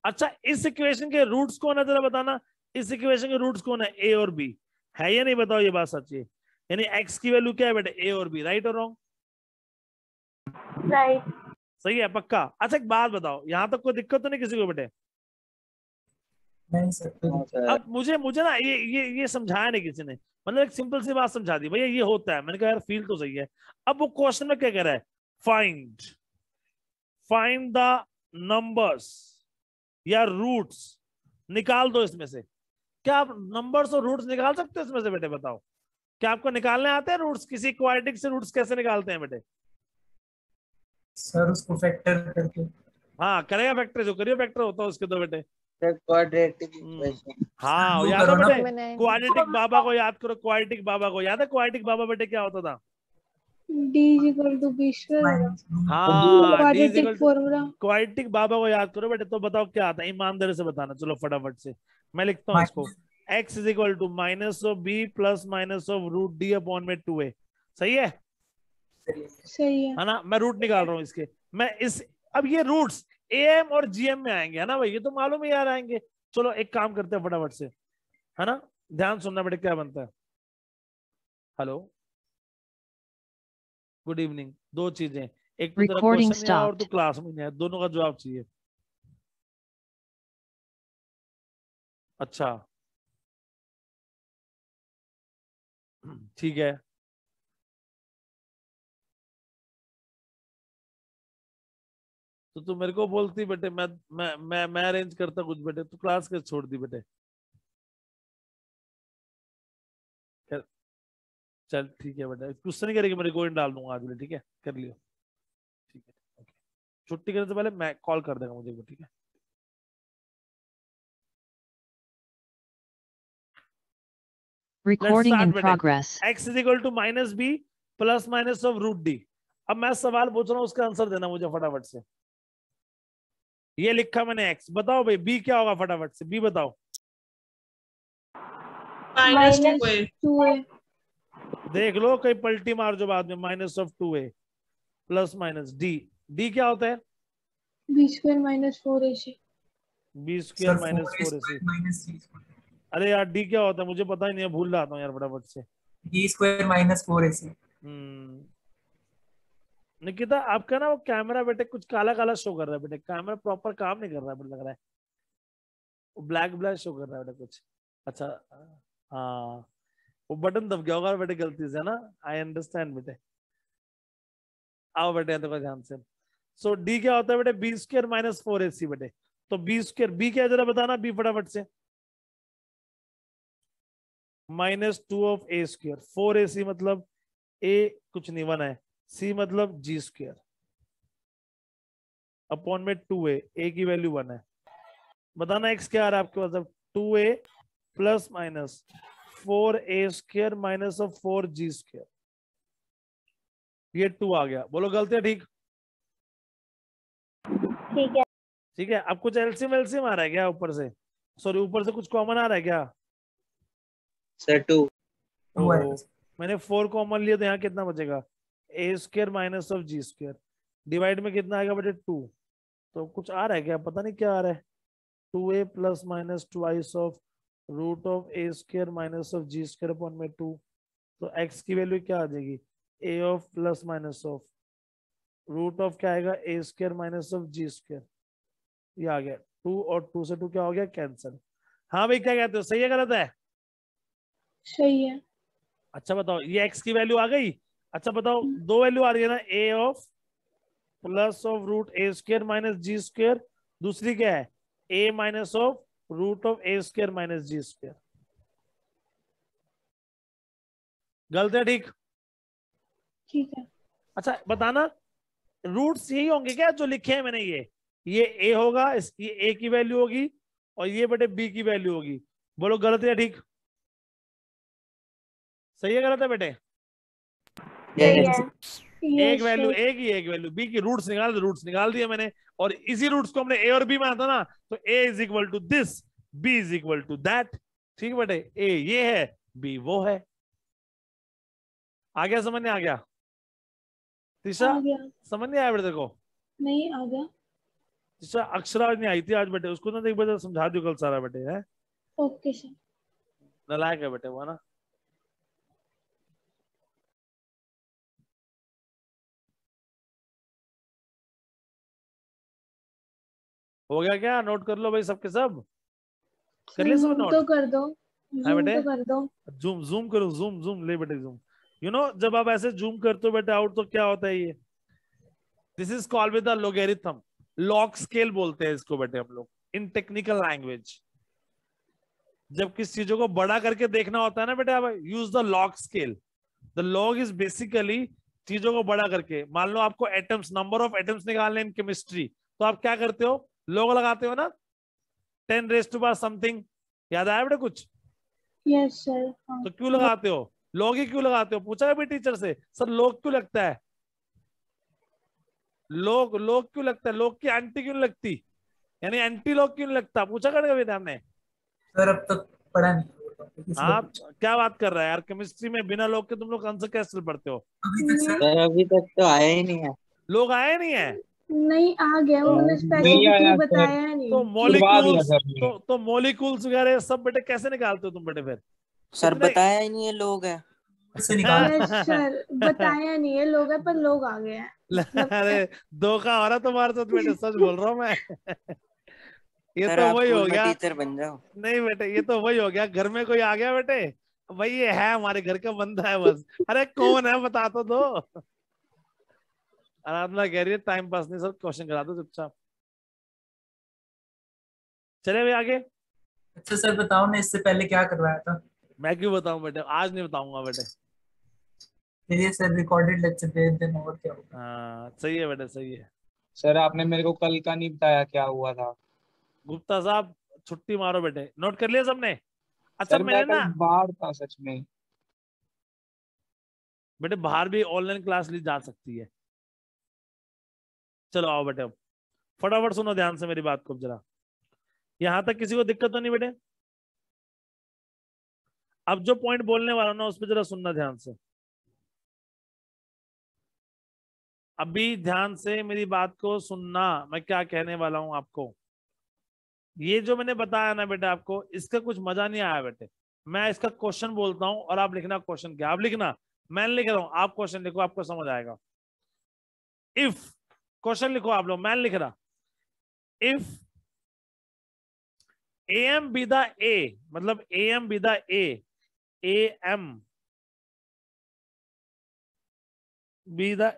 अच्छा इस इक्वेशन के रूट्स कौन है जरा बताना, इस इक्वेशन के रूट्स कौन है, ए और बी है या नहीं, बताओ ये बात सच है? यानी एक्स की वैल्यू क्या है बेटे, ए और बी। राइट और रॉन्ग? राइट। सही है पक्का? अच्छा एक बात बताओ, यहां तक कोई दिक्कत तो नहीं किसी को बेटे? नहीं सर। अब मुझे ना ये समझाया नहीं किसी ने, मतलब एक सिंपल सी बात समझा दी भैया ये होता है। मैंने कहा यार फील तो सही है। अब वो क्वेश्चन में क्या कह रहा है, फाइंड द नंबर्स या रूट्स, निकाल दो इसमें से। क्या आप नंबर्स और रूट्स निकाल सकते हो इसमें से बेटे? बताओ, क्या आपको निकालने आते हैं रूट्स? किसी क्वाड्रेटिक से रूट्स कैसे निकालते हैं बेटे? सर उसको फैक्टर करके। हाँ करेगा फैक्टर, जो करियो फैक्टर होता है उसके तो बेटे। Quadratic equation. हाँ वो याद है करो ना बेटे, बनाएंगे। क्वाड्रेटिक बाबा को याद करो, क्वाड्रेटिक बाबा को याद है? क्वाड्रेटिक बाबा बेटे क्या होता था? D is equal to B square होगा। माइनस हाँ क्वाड्रेटिक फॉर्मूला। क्वाड्रेटिक बाबा को याद करो बेटे। तो बताओ क्या आता है, ईमानदारी से बताना। चलो फटाफट से मैं लिखता हूँ इसको। x is equal to minus of b plus minus of root D upon में 2a। सही है सही है। ना? मैं रूट निकाल रहा हूँ इसके। मैं इस अब ये रूट्स am और gm में आएंगे, है ना भाई? ये तो मालूम ही यार आएंगे। चलो एक काम करते हैं फटाफट से, है ना? ध्यान सुनना बेटे क्या बनता है। Hello good evening. दो चीजें, एक तो तेरा Recording क्वेश्चन नहीं आया और तू stopped. क्लास में नहीं आया, दोनों का जवाब चाहिए। अच्छा ठीक है। तो तू मेरे को बोलती बेटे, मैं अरेंज करता कुछ बेटे, तू क्लास के छोड़ दी बेटे। चल ठीक है बेटा, गुस्सा नहीं करेगी, मैं रिकॉर्डिंग डाल दूंगा आज, ठीक है? कर लियो, ठीक है ओके। छुट्टी करने से पहले मैं कॉल कर देगा मुझे, ठीक है? Recording in बेटे। progress. x is equal to minus b plus minus of root D. अब मैं सवाल पूछ रहा हूँ, उसका आंसर देना मुझे फटाफट से। ये लिखा मैंने x, बताओ भाई b क्या होगा? फटाफट से b बताओ। -2a। देख लो कहीं पलटी मार जो बाद में। Minus of 2a plus minus d. D क्या होता है? B square minus 4ac। B square sir minus 4a four a. Square minus c square. अरे यार डी क्या होता है मुझे पता ही नहीं है, भूल रहा था यार फटाफट से। d square minus 4ac। Nikita आपका ना वो कैमरा बेटे कुछ काला काला शो कर रहा है बेटे, कैमरा प्रॉपर काम नहीं कर रहा है, लग रहा है ब्लैक ब्लैक शो कर रहा है बेटे कुछ। अच्छा हाँ, वो बटन दब गया होगा बेटे गलती से ना। आई अंडरस्टैंड बेटे। आओ बेटे देखो ध्यान से। सो डी क्या होता है बेटे? बी स्क्वायर माइनस 4ac बेटे। तो बी स्क्वायर, बी क्या जरा बताना, बी फटाफट से। -2 ऑफ ए स्क्वायर, 4ac मतलब a कुछ नहीं 1 है, c मतलब g स्क्वायर अपॉन में 2a, a की वैल्यू 1 है। बताना x क्या आ रहा है आपके पास? अब 2a plus minus 4a square minus of 4g square, ये 2 आ गया। बोलो गलती है ठीक? ठीक है। ठीक है। अब कुछ एलसीएम एलसीएम आ रहा है क्या ऊपर से? सॉरी ऊपर से कुछ कॉमन आ रहा है क्या? सर 2। मैंने 4 कॉमन लिया तो यहाँ कितना बचेगा? A square minus of g square, divide में कितना आएगा बेटे? 2। तो कुछ आ रहा है क्या? पता नहीं क्या आ रहा है। 2a plus minus twice of root of a square minus of g square upon में 2। तो x की वैल्यू क्या आ जाएगी? a of plus minus of root of क्या आएगा? A square minus of g square. ये आ गया 2 और 2 से 2 क्या हो गया? कैंसिल। हाँ भाई क्या कहते हो, सही है गलत है? सही है। अच्छा बताओ ये x की वैल्यू आ गई। अच्छा बताओ दो वैल्यू आ रही है ना, a of plus of root a square minus g square, दूसरी क्या है? a minus of root of a square minus g square. गलत है ठीक? ठीक है। अच्छा बताना रूट्स यही होंगे क्या जो लिखे हैं मैंने? ये a होगा, इसकी a की वैल्यू होगी और ये बेटे b की वैल्यू होगी। बोलो गलत है ठीक? सही है गलत है बेटे? सही है। एक वैल्यू a की, एक वैल्यू b की, रूट्स निकाल दिए मैंने। और इसी रूट्स को हमने a और b माना था ना, तो a is equal to this, b is equal to that. ठीक है बेटे, a ये है, b वो है। आ गया समझ नहीं? आ गया तीसरा? आ गया। समझ नहीं आया बेटे देखो? नहीं आ गया। तीसरा अक्षरा नहीं आई थी आज बेटे, उसको ना एक बार समझा दो कल सारा बेटे। है ओके सर। नालायक है बेटे वो ना। हो गया क्या? नोट कर लो भाई सबके सब? कर ले सब नोट नोट? तो कर दो। हाँ जूम बेटे, तो कर दो। जूम जूम करो, जूम जूम ले बेटे जूम। जब आप ऐसे जूम करते हो बेटे आउट, तो क्या होता है ये, this is called with the logarithm, log scale बोलते हैं इसको बेटे हम लोग इन टेक्निकल लैंग्वेज। जब किस चीजों को बड़ा करके देखना होता है ना बेटे, आप use the log scale. The log is basically चीजों को बड़ा करके, मान लो आपको एटम्स, नंबर ऑफ एटम्स निकालने इन केमिस्ट्री, तो आप क्या करते हो, लॉग लगाते हो ना, 10⁻⁻⁻ समथिंग, याद आया बेटे कुछ? Yes sir. हाँ तो क्यों लगाते हो लॉग ही क्यों लगाते हो? पूछा है भी टीचर से, सर लॉग क्यों लगता है, लॉग लॉग क्यों लगता है, लॉग की एंटी क्यों लगती, यानी एंटी लॉग क्यों लगता, पूछा कर कभी हमने? सर अब तक पढ़ा नहीं वो topic, इसलिए आप पूछा। क्या बात कर रहा है यार, केमिस्ट्री में बिना लॉग के तुम लोग आंसर कैसे पढ़ते हो? अभी तक सर सर अभी तक तो आया ही नहीं है। लोग आए नहीं है नहीं आ गया, उन्होंने नहीं स्पेसिफिकली आया सर, बताया तो नहीं। गिरवा दिया मॉलिक्यूल्स, सर ने। तो मॉलिक्यूल्स वगैरह सब बेटे कैसे निकालते हो तुम बेटे फिर? सर इतने बताया ही नहीं है लोग है। से निकाल। यस सर, बताया नहीं है लोग है, पर लोग आ गए हैं मतलब। अरे धोखा हो रहा तुम्हारे साथ बेटे, सच बोल रहा हूँ मैं। ये सर तो आप वही हो स्कूल में गया, टीचर बन जाओ। नहीं बेटे ये तो वही हो गया, घर में कोई आ गया बेटे, भाई ये है हमारे घर का बंदा है बस, अरे कौन है बता तो दो। आराधना कह रही है टाइम पास नहीं सर, क्वेश्चन करा दो चुपचाप। चले भाई आगे। अच्छा सर बताओ ना, इससे पहले क्या करवाया था? मैं क्यों बताऊं बेटे, आज नहीं बताऊंगा बेटे। चलिए सर रिकॉर्डेड लेक्चर भेज देना, और क्या होगा। हाँ सही है बेटे सही है। सर आपने मेरे को कल का नहीं बताया क्या हुआ था। गुप्ता साहब छुट्टी मारो बेटे, नोट कर लिया सबने? अच्छा सर मैंने मैं कल ना बाहर था सच में। बेटे बाहर भी ऑनलाइन क्लास ली जा सकती है। चलो आओ बेटे, अब फटाफट सुनो ध्यान से मेरी बात को जरा, यहां तक किसी को दिक्कत तो नहीं बेटे? अब जो पॉइंट बोलने वाला ना उस पर जरा सुनना ध्यान से, अभी ध्यान से मेरी बात को सुनना, मैं क्या कहने वाला हूं आपको। ये जो मैंने बताया ना बेटे आपको, इसका कुछ मजा नहीं आया बेटे। मैं इसका क्वेश्चन बोलता हूं और आप लिखना क्वेश्चन क्या, आप लिखना, मैं लिख रहा हूं आप क्वेश्चन लिखो, आपको समझ आएगा। इफ, क्वेश्चन लिखो आप लोग, मैं लिख रहा, if AM be the A, मतलब AM be the A, AM be the,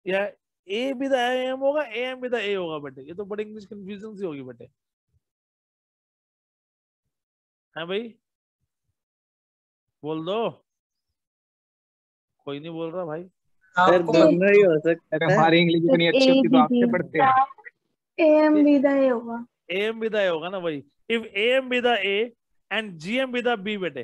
या A be the AM होगा, AM be the A होगा बेटे, ये तो बड़ी इंग्लिश कंफ्यूजन सी होगी बेटे। है भाई, बोल दो, कोई नहीं बोल रहा भाई। सर आपको दोनों ही हो सकता सर है। हमारी इंग्लिश इतनी अच्छी होती तो आपसे पढ़ते हैं। AM भी दा होगा। AM be the A होगा ना भाई, if AM be the A and GM be the B बेटे,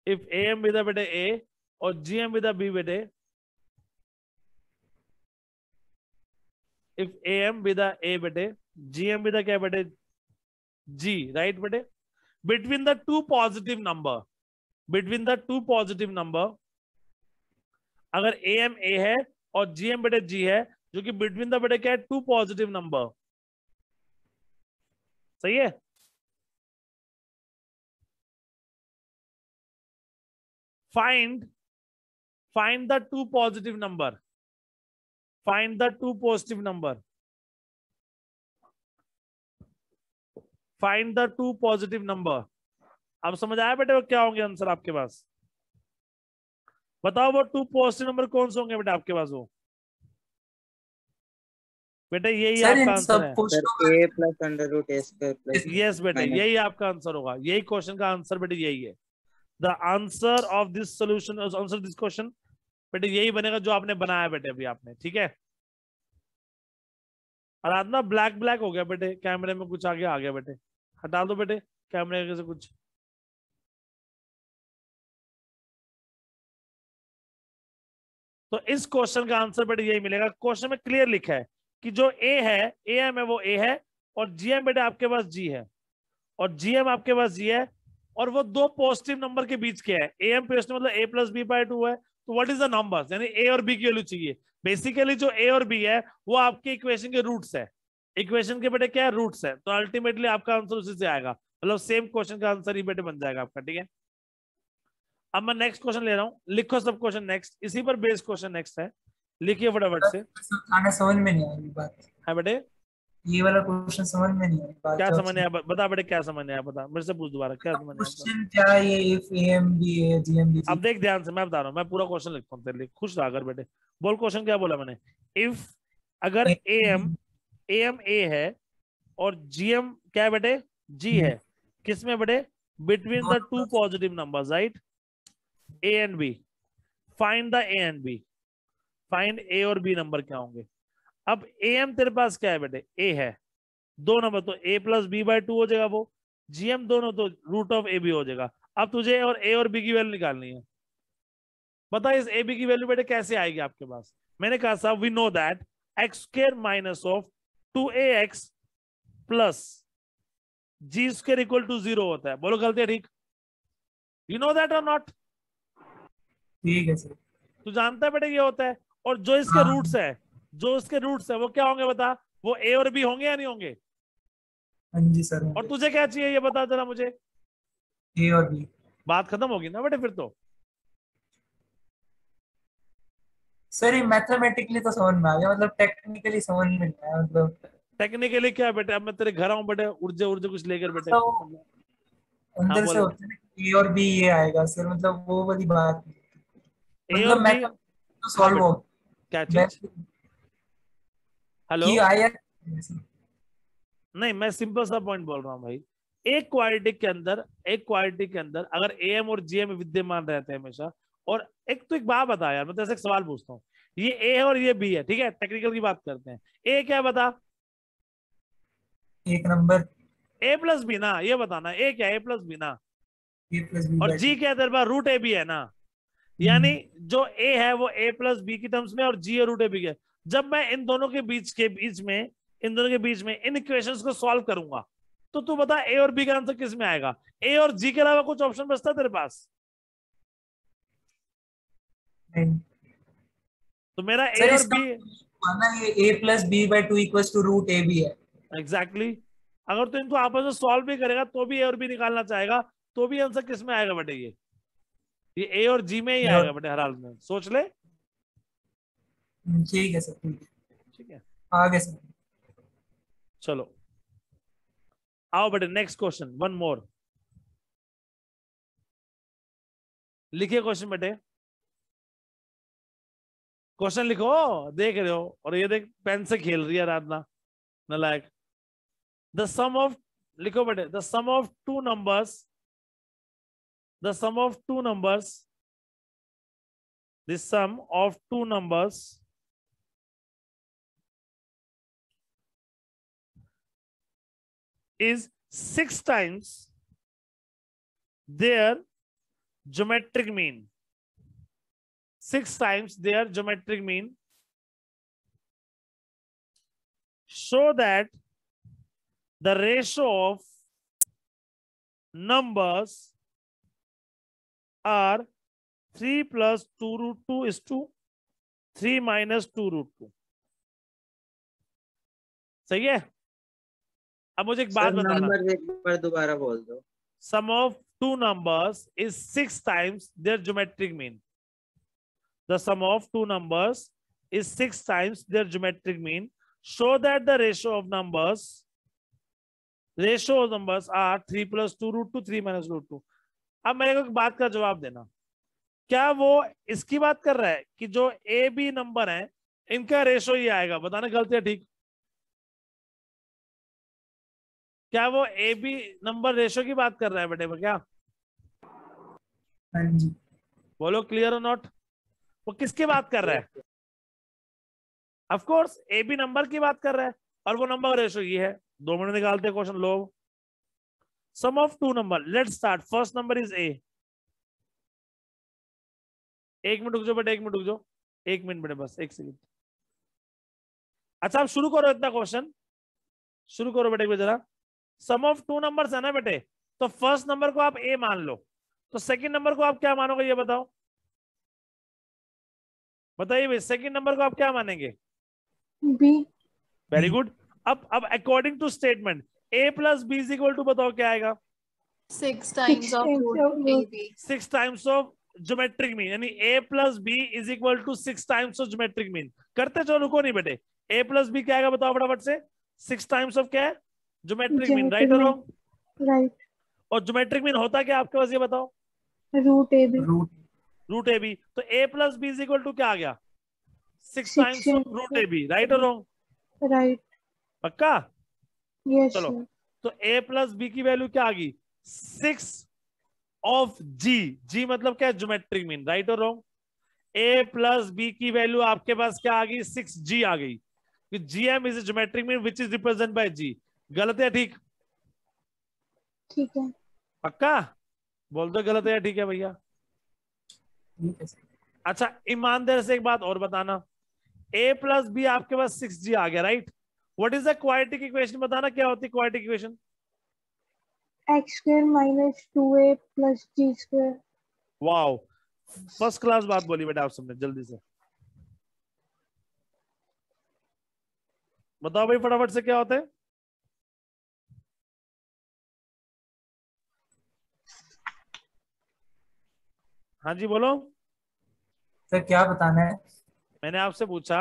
इफ AM be the बेटे A और GM be the B बेटे, if AM be the A बेटे, GM be the क्या बेटे, G, राइट बेटे। Between the to positive number, between the to positive number, अगर AM A है और GM बेटे G है, जो कि बिटवीन द बेटे क्या है, टू पॉजिटिव नंबर, सही है। Find the two positive number, find the two positive number, find the two positive number. अब समझ आया बेटे वो क्या होंगे आंसर आपके पास? बताओ वो टू पॉजिटिव नंबर कौन से होंगे बेटे आपके पास? वो बेटे यही सर आपका इन आंसर सब है। क्वेश्चनों सर A + √A²+ यस बेटे माइनस। यही आपका आंसर होगा, यही क्वेश्चन का आंसर बेटे यही है। The answer of this solution, answer this question बेटे यही बनेगा जो आपने बनाया बेटे अभी आपने, ठीक है। आराधना ब्लैक ब्लैक हो गया बेटे, कैमरे में कुछ आगे आ गया बेटे, हटा दो बेटे कैमरे से कुछ। तो इस क्वेश्चन का आंसर बेटे यही मिलेगा। क्वेश्चन में क्लियर लिखा है कि जो ए है, AM है वो A है, और GM बेटे आपके पास G है, और GM आपके पास G है, और वो दो पॉजिटिव नंबर के बीच के है। AM पॉजिटिव मतलब A + B/2 है, तो व्हाट इज द नंबर्स, यानी A और B की वैल्यू चाहिए। बेसिकली जो A और B है वो आपके इक्वेशन के रूट्स है, इक्वेशन के बेटे क्या है, रूट्स है, तो अल्टीमेटली आपका आंसर उसी से आएगा, मतलब सेम क्वेश्चन का आंसर ही बेटे बन जाएगा आपका, ठीक है। अब मैं नेक्स्ट क्वेश्चन ले रहा हूं, लिखो सब क्वेश्चन नेक्स्ट, इसी पर बेस्ड क्वेश्चन नेक्स्ट है, लिखिए फटाफट से। आना समझ में नहीं आई बात, है बेटे, ये वाला क्वेश्चन समझ में नहीं आई बात। क्या समझ नहीं आया बता बेटे, क्या समझ नहीं आया बता, मेरे से पूछ दोबारा, क्या समझ नहीं आया? क्वेश्चन क्या है ये, इफ AMB है GMB। अब देख ध्यान से, मैं बता रहा हूँ, मैं पूरा क्वेश्चन लिखता हूँ तेरे लिए, खुश रहा कर बेटे। बोल क्वेश्चन क्या बोला मैंने। इफ अगर AM A है और GM क्या है बेटे, G है, किसमें बेटे, between the to positive numbers, right, A and B, find the A and B, find A और B नंबर क्या होंगे। अब AM तेरे पास क्या है बेटे, A है, दो नंबर तो A + B/2 हो जाएगा, वो GM दोनों तो √AB हो जाएगा। अब तुझे और A और B की वैल्यू निकालनी है। बता इस AB की वैल्यू बेटे कैसे आएगी आपके पास। मैंने कहा साहब we know that x² - 2AX + G² = 0 होता है। बोलो गलती है ठीक? यू नो दैट और नॉट? ठीक है सर। तू जानता है बेटे ये होता है। और जो इसके रूट्स है, जो इसके रूट्स है वो क्या होंगे बता, वो A और B होंगे या नहीं होंगे? हाँ जी सर। और तुझे क्या चाहिए ये बता जरा मुझे। A और B। बात खत्म होगी ना बेटे फिर तो। सर ये मैथमेटिकली तो समझ में आ गया, मतलब टेक्निकली समझ में नहीं आया। मतलब टेक्निकली क्या है बेटे, अब मैं तेरे घर आऊं बेटे, ऊर्जा कुछ लेकर बेटे। तो अंदर से बोलो। होता है ना A और B ये आएगा सर, मतलब वो वाली बात नहीं। A मतलब और B मैथ तो सॉल्व हो क्या चीज? हेलो, कि आया। नहीं मैं सिंपल सा पॉइंट बोल रहा हूँ भाई। एक क्वाड्रेटिक के अंदर अगर AM और GM विद्यमान रहते हैं हमेशा, और एक तो एक बात बता यार, मैं तेरे से एक सवाल पूछता हूँ, ये A है और ये B है, ठीक है, टेक्निकल की बात करते हैं। A क्या बता, एक नंबर A + B ना, ये बताना A क्या है, A + B ना, A + B और G क्या है तेरे पास, √AB है ना। यानी जो A है वो A + B की टर्म्स में और G है √AB के। जब मैं इन दोनों के बीच में इन इक्वेशंस को सॉल्व करूंगा तो तू बता A और B का आंसर किस में आएगा। A और G के अलावा कुछ ऑप्शन बचता है तेरे पास? नहीं। तो मेरा A सर और इसका B माना ये A + B/2 = √AB है। एग्जैक्टली अगर तू इनको आपस में सॉल्व भी करेगा तो भी A और B निकालना चाहेगा, तो भी आंसर किस में आएगा बेटे, ये A और G में ही आएगा बेटे, हर हाल में सोच ले। ठीक है सर, ठीक है। ठीक है, आगे सर। चलो आओ बेटे नेक्स्ट क्वेश्चन, वन मोर। लिखिए क्वेश्चन बेटे, क्वेश्चन लिखो, देख रहे हो, और ये देख पेन से खेल रही है राधना नालायक। द सम ऑफ, लिखो बेटे, the sum of two numbers, the sum of two numbers is 6 times their geometric mean. 6 times their geometric mean. Show that the ratio of numbers are 3 + 2√2 = 3 - 2√2। सही है? अब मुझे एक बात बताना, नंबर एक बार दोबारा बोल दो। Sum of two numbers is 6 times their geometric mean. The sum of two numbers is 6 times their geometric mean. Show that the ratio of numbers are 3 + 2√2 3 - √2। अब मेरे को एक बात का जवाब देना, क्या वो इसकी बात कर रहा है कि जो AB नंबर है इनका रेशो ये आएगा? बताना गलती है ठीक? क्या वो AB नंबर रेशो की बात कर रहा है बेटे क्या? हाँ जी। बोलो क्लियर और नॉट? वो किसकी बात कर रहा है? ऑफ कोर्स AB नंबर की बात कर रहा है, और वो नंबर रेशो ये है। 2 मिनट निकालते हैं क्वेश्चन लो। Sum of two number, let's start. First number is A। 1 minute रुक जाओ बेटे, 1 मिनट रुक जाओ, 1 मिनट बेटे, बस 1 सेकंड। अच्छा आप शुरू करो, इतना क्वेश्चन शुरू करो बेटे जरा। सम ऑफ टू नंबर्स है ना बेटे, तो फर्स्ट नंबर को आप A मान लो, तो सेकंड नंबर को आप क्या मानोगे ये बताओ? बताइए भाई, सेकंड नंबर को आप क्या मानेंगे? B। Very good. अब according to statement A + B = बताओ क्या आएगा? 6 times of √AB. 6 times of geometric mean, यानी a plus b is equal to 6 times of geometric mean. करते चलो, रुको नहीं बेटे। a प्लस बी क्या आएगा बताओ फटाफट से? 6 टाइम्स ऑफ क्या है? ज्योमेट्रिक मीन, राइट और रॉन्ग? राइट। और ज्योमेट्रिक मीन होता क्या आपके पास, ये बताओ? Root a b. Root a b. तो a plus b is equal to क्या आ गया? 6 times of root a b, right और रॉन्ग? राइट। पक्का? यस चलो, सर। तो a प्लस बी की वैल्यू क्या आ गई? 6 ऑफ जी। जी मतलब क्या है? ज्योमेट्रिक मीन, राइट और रॉन्ग? a प्लस बी की वैल्यू आपके पास क्या आ गई? 6g आ गई। gm is geometric mean which is represent by g। गलत है ठीक? ठीक है। पक्का? बोल दो गलत है या ठीक है भैया? ठीक है सर। अच्छा, ईमानदार से एक बात और बताना, a प्लस बी आपके पास 6g आ गया, right? What is the quadratic equation? बताना क्या होती है quadratic equation? X square minus 2a plus g square. Wow, first class बात बोली बेटा आप सबने। जल्दी से बताओ भाई फटाफट से, क्या होता है? हाँ जी बोलो। सर क्या बताना है? मैंने आपसे पूछा,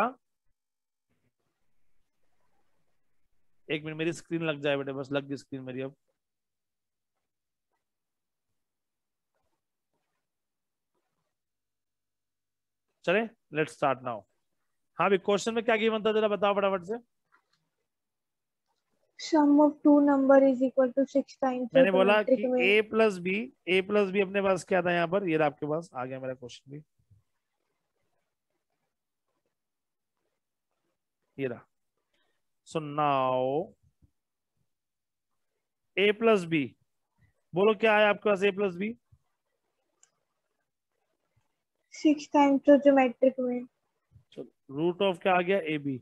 एक मिनट मेरी स्क्रीन लग जाए बेटे, बस लग गई स्क्रीन मेरी अब। चले, लेट्स स्टार्ट नाउ। हाँ भी, क्वेश्चन में क्या गिवन था जरा बताओ फटाफट से। Sum of two number is equal to 6 times मैंने बोला ज्योमेट्रिक कि मीन। a प्लस बी अपने पास क्या था यहाँ पर? ये रहा आपके पास, आ गया मेरा क्वेश्चन भी, ये रहा। So now a plus b, बोलो क्या है आपके पास? a plus b 6 times geometric mean. Root of क्या आ गया? ए बी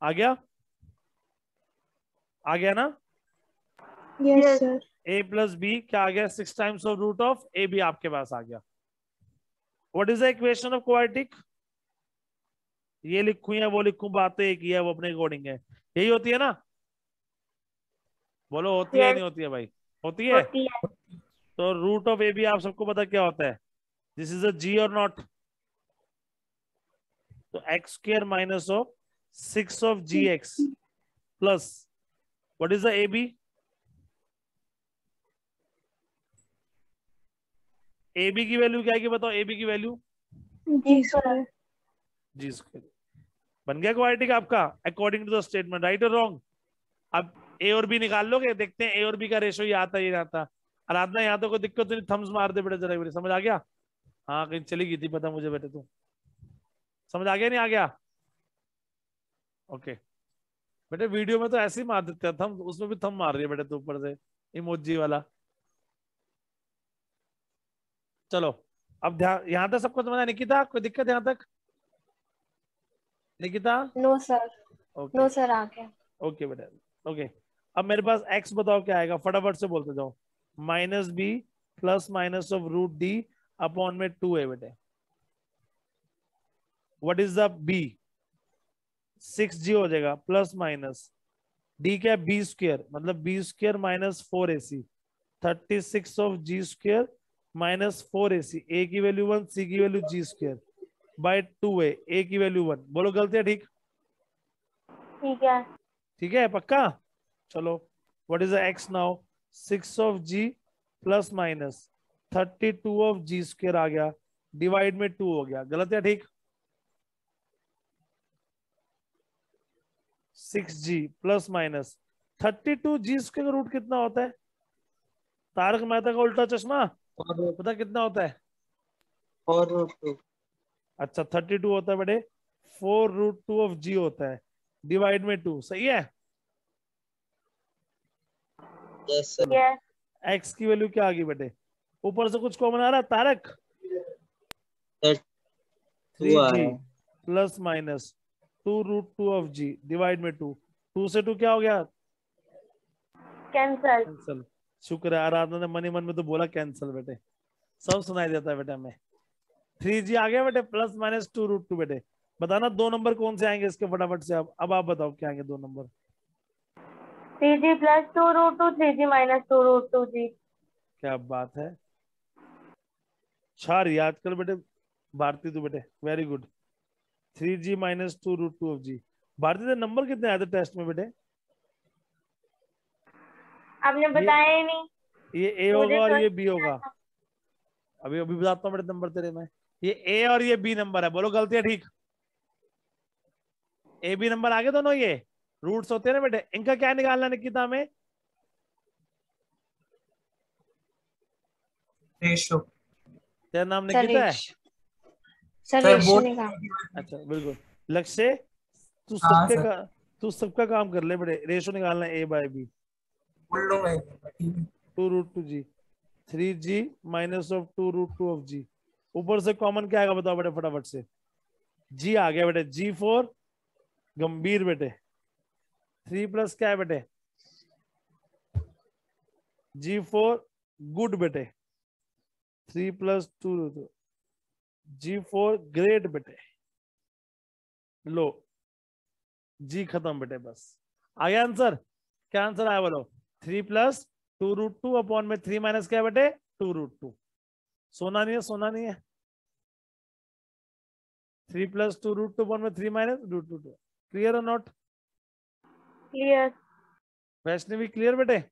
आ गया, आ गया ना? Yes sir. a plus b क्या आ गया? 6 times of root of a b आपके पास आ गया। What is the equation of quadratic? ये लिखूं या वो लिखूं, बातें एक ही है, वो अपने अकॉर्डिंग है। यही होती है ना? बोलो होती है या नहीं होती है भाई? होती है। तो रूट ऑफ ए बी आप सबको पता क्या होता है? दिस इज अ जी और नॉट? तो x square minus of 6 of g x plus what is the a b? A b की वैल्यू क्या है कि बताओ? ए बी की value g square. G square. बन गया क्वाड्रेटिक आपका according to the statement, right और रॉन्ग? अब ए और बी निकाल लोगे, देखते हैं ए और बी का रेशो ये आता है ये आता। आराधना यहाँ तो कोई दिक्कत नहीं, थम्स मार दे बेटा जरा, बेटे समझ आ गया? हाँ कहीं चली गई थी पता मुझे बेटे, तू समझ आ गया नहीं आ गया? ओके बेटे, वीडियो में तो ऐसे ही मार देते हैं थम, उसमें भी थम मार रही है बेटे तू ऊपर से, इमोजी वाला। चलो अब ध्यान, यहाँ तक सबको समझ आया? निकिता कोई दिक्कत यहाँ तक? Nikita? No sir, okay no sir आ गया। ओके बेटा ओके। अब मेरे पास x बताओ क्या आएगा, फटाफट से बोलते जाओ। Minus b plus minus of root D upon में 2 है बेटे। What is the b? 6g हो जाएगा प्लस माइनस d क्या है? b स्क्वायर, मतलब b square minus 4ac, 36 of g square minus 4ac। a की वैल्यू 1, c की वैल्यू g स्क्वायर बाय 2 है, a की वैल्यू 1। बोलो गलती है ठीक? ठीक है। ठीक है पक्का? चलो what is the x now? 6 of g plus minus 32 of g square आ गया, डिवाइड में 2 हो गया। गलत है ठीक? 6g plus minus 32g square का रूट कितना होता है? तारक मेहता का उल्टा चश्मा, पता कितना होता है? 4√2। अच्छा 32 होता है बेटे, 4√2 ऑफ g होता है, डिवाइड में 2। सही है? Yes sir. x की वैल्यू क्या आ गई बेटे? ऊपर से कुछ कॉमन आ रहा है Tarak? 3g plus minus 2√2 of g divide में 2। 2 से 2 क्या हो गया? कैंसल। शुक्र है आराधना ने मनी मन में तो बोला कैंसल, बेटे सब सुनाई देता है बेटे हमें। 3g आ गया बेटे प्लस माइनस 2√2। बेटे बताना दो नंबर कौन से आएंगे इसके फटाफट से। अब आप बताओ क्या आएंगे दो number? 3g plus 2√2, 3g minus 2√2g। क्या बात है, छार याद कर बेटे भारती, तू बेटे very good. 3g minus 2√2 of g. Bharti के नंबर कितने आए थे टेस्ट में बेटे? आपने बताया ही नहीं। ये ए मुझे होगा और तो ये बी होगा। अभी अभी बताता हूँ बेटे नंबर तेरे में। ये ए और ये बी नंबर है, बोलो गलती है ठीक? ए बी नंबर आगे दोनों ये रूट्स होते हैं ना बेटे, इनका क्या निकालना है निकिता में? रेशो। तेरा नाम निकिता है? Sir sir ratio board. निकाल। अच्छा बिल्कुल। लक्ष्य तू हाँ सबके सर, का तू सबका काम कर ले बेटे, रेशो निकालना है ए बाय बी। बोल लूंगा एक बार, ठीक है। 2√2g 3g minus of 2√2 of जी। ऊपर से कॉमन क्या आएगा बताओ बेटे फटाफट से? जी आ गया बेटे, G4 गंभीर बेटे। 3 प्लस क्या है बेटे? G4 गुड बेटे। 3 प्लस 2 G4 ग्रेट बेटे। लो जी खत्म बेटे, बस आ गया आंसर। क्या आंसर आया बोलो? 3 प्लस 2√2 अपॉन में 3 माइनस क्या बेटे? 2√2। सोना नहीं है, सोना नहीं है। 3 प्लस 2√2 अपॉन में 3 माइनस √2। क्लियर और नॉट? क्लियर। वैष्णवी क्लियर बेटे?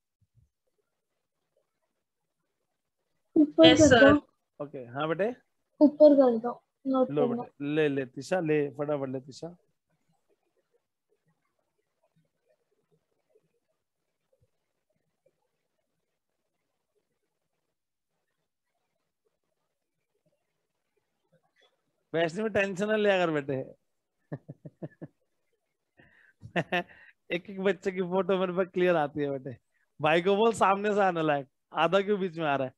ऊपर कर दो, ओके हाँ बेटे। ऊपर कर दो, नोट लो करना। बेटे ले ले तिशा, ले फटाफट ले तिशा। वैष्णवी टेंशन न लिया कर बेटे। एक एक बच्चे की फोटो मेरे पास क्लियर आती है बेटे। भाई को बोल सामने से आने लायक, आधा क्यों बीच में आ रहा है?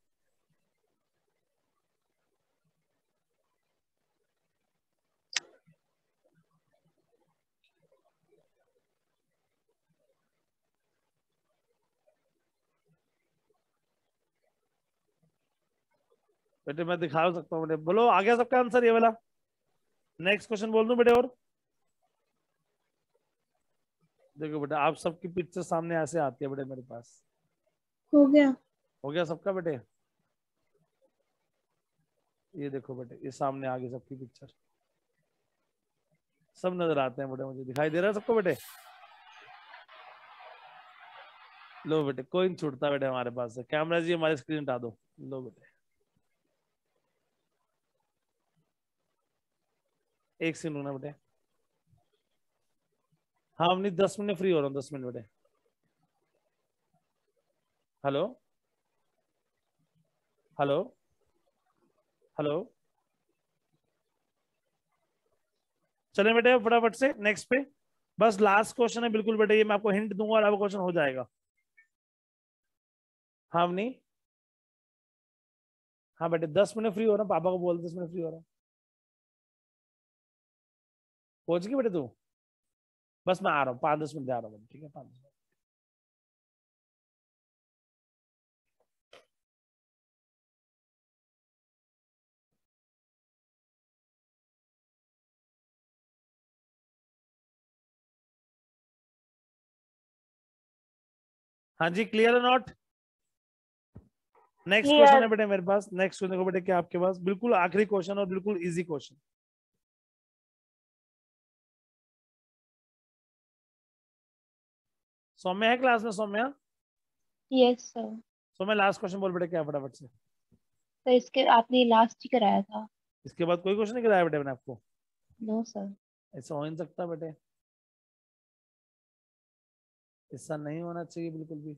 बेटे मैं दिखा सकता हूँ बेटे, बोलो आ गया सबका आंसर ये वाला? नेक्स्ट क्वेश्चन बोल दूं बेटे? और देखो बेटे आप सबकी पिक्चर सामने ऐसे आती है बेटे मेरे पास। हो गया। हो गया सबका बेटे? ये देखो बेटे, ये सामने आ गई सबकी पिक्चर, सब नजर आते हैं बेटे, मुझे दिखाई दे रहा है सबको बेटे? लो बेटे कोई नहीं छूटता बेटे हमारे पास से। कैमरा जी हमारी स्क्रीन हटा दो। लो बेटे एक सेकंड ना बेटे। हाँ नहीं 10 मिनट फ्री हो रहा हूँ, 10 मिनट बेटे। Hello hello hello. चले बेटे फटाफट से नेक्स्ट पे, बस लास्ट क्वेश्चन है बिल्कुल बेटे, ये मैं आपको हिंट दूंगा और आपका क्वेश्चन हो जाएगा। हाँ नहीं हाँ बेटे 10 मिनट फ्री हो रहा हूँ, पापा को बोल 10 मिनट फ्री हो रहा हूँ। पहुंच गई बेटे तू? बस मैं आ रहा हूँ 5-10 मिनट आ रहा हूँ, ठीक है 5 मिनट। हाँ जी क्लियर है नॉट? नेक्स्ट क्वेश्चन है बेटे मेरे पास। नेक्स्ट देखो बेटे क्या आपके पास बिल्कुल आखिरी क्वेश्चन और बिल्कुल इजी क्वेश्चन। सौम्या है क्लास में? Saumya? Yes sir. Saumya last question बोल बेटे क्या है फटाफट से? तो इसके आपने लास्ट ही कराया था। इसके बाद कोई क्वेश्चन नहीं कराया बेटे मैंने आपको? No sir. ऐसा हो नहीं सकता बेटे, ऐसा नहीं होना चाहिए बिल्कुल भी।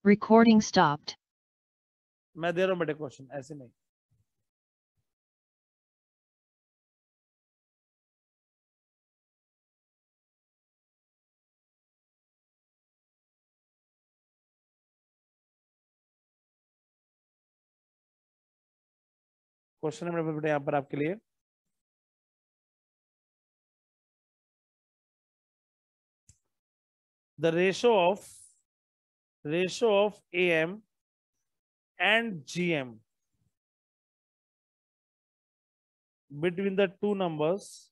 Recording stopped. मैं दे रहा हूँ बेटे क्वेश्चन, ऐसे नहीं। क्वेश्चन है मेरे बेटे यहाँ पर आपके लिए। The ratio of AM and GM between the two numbers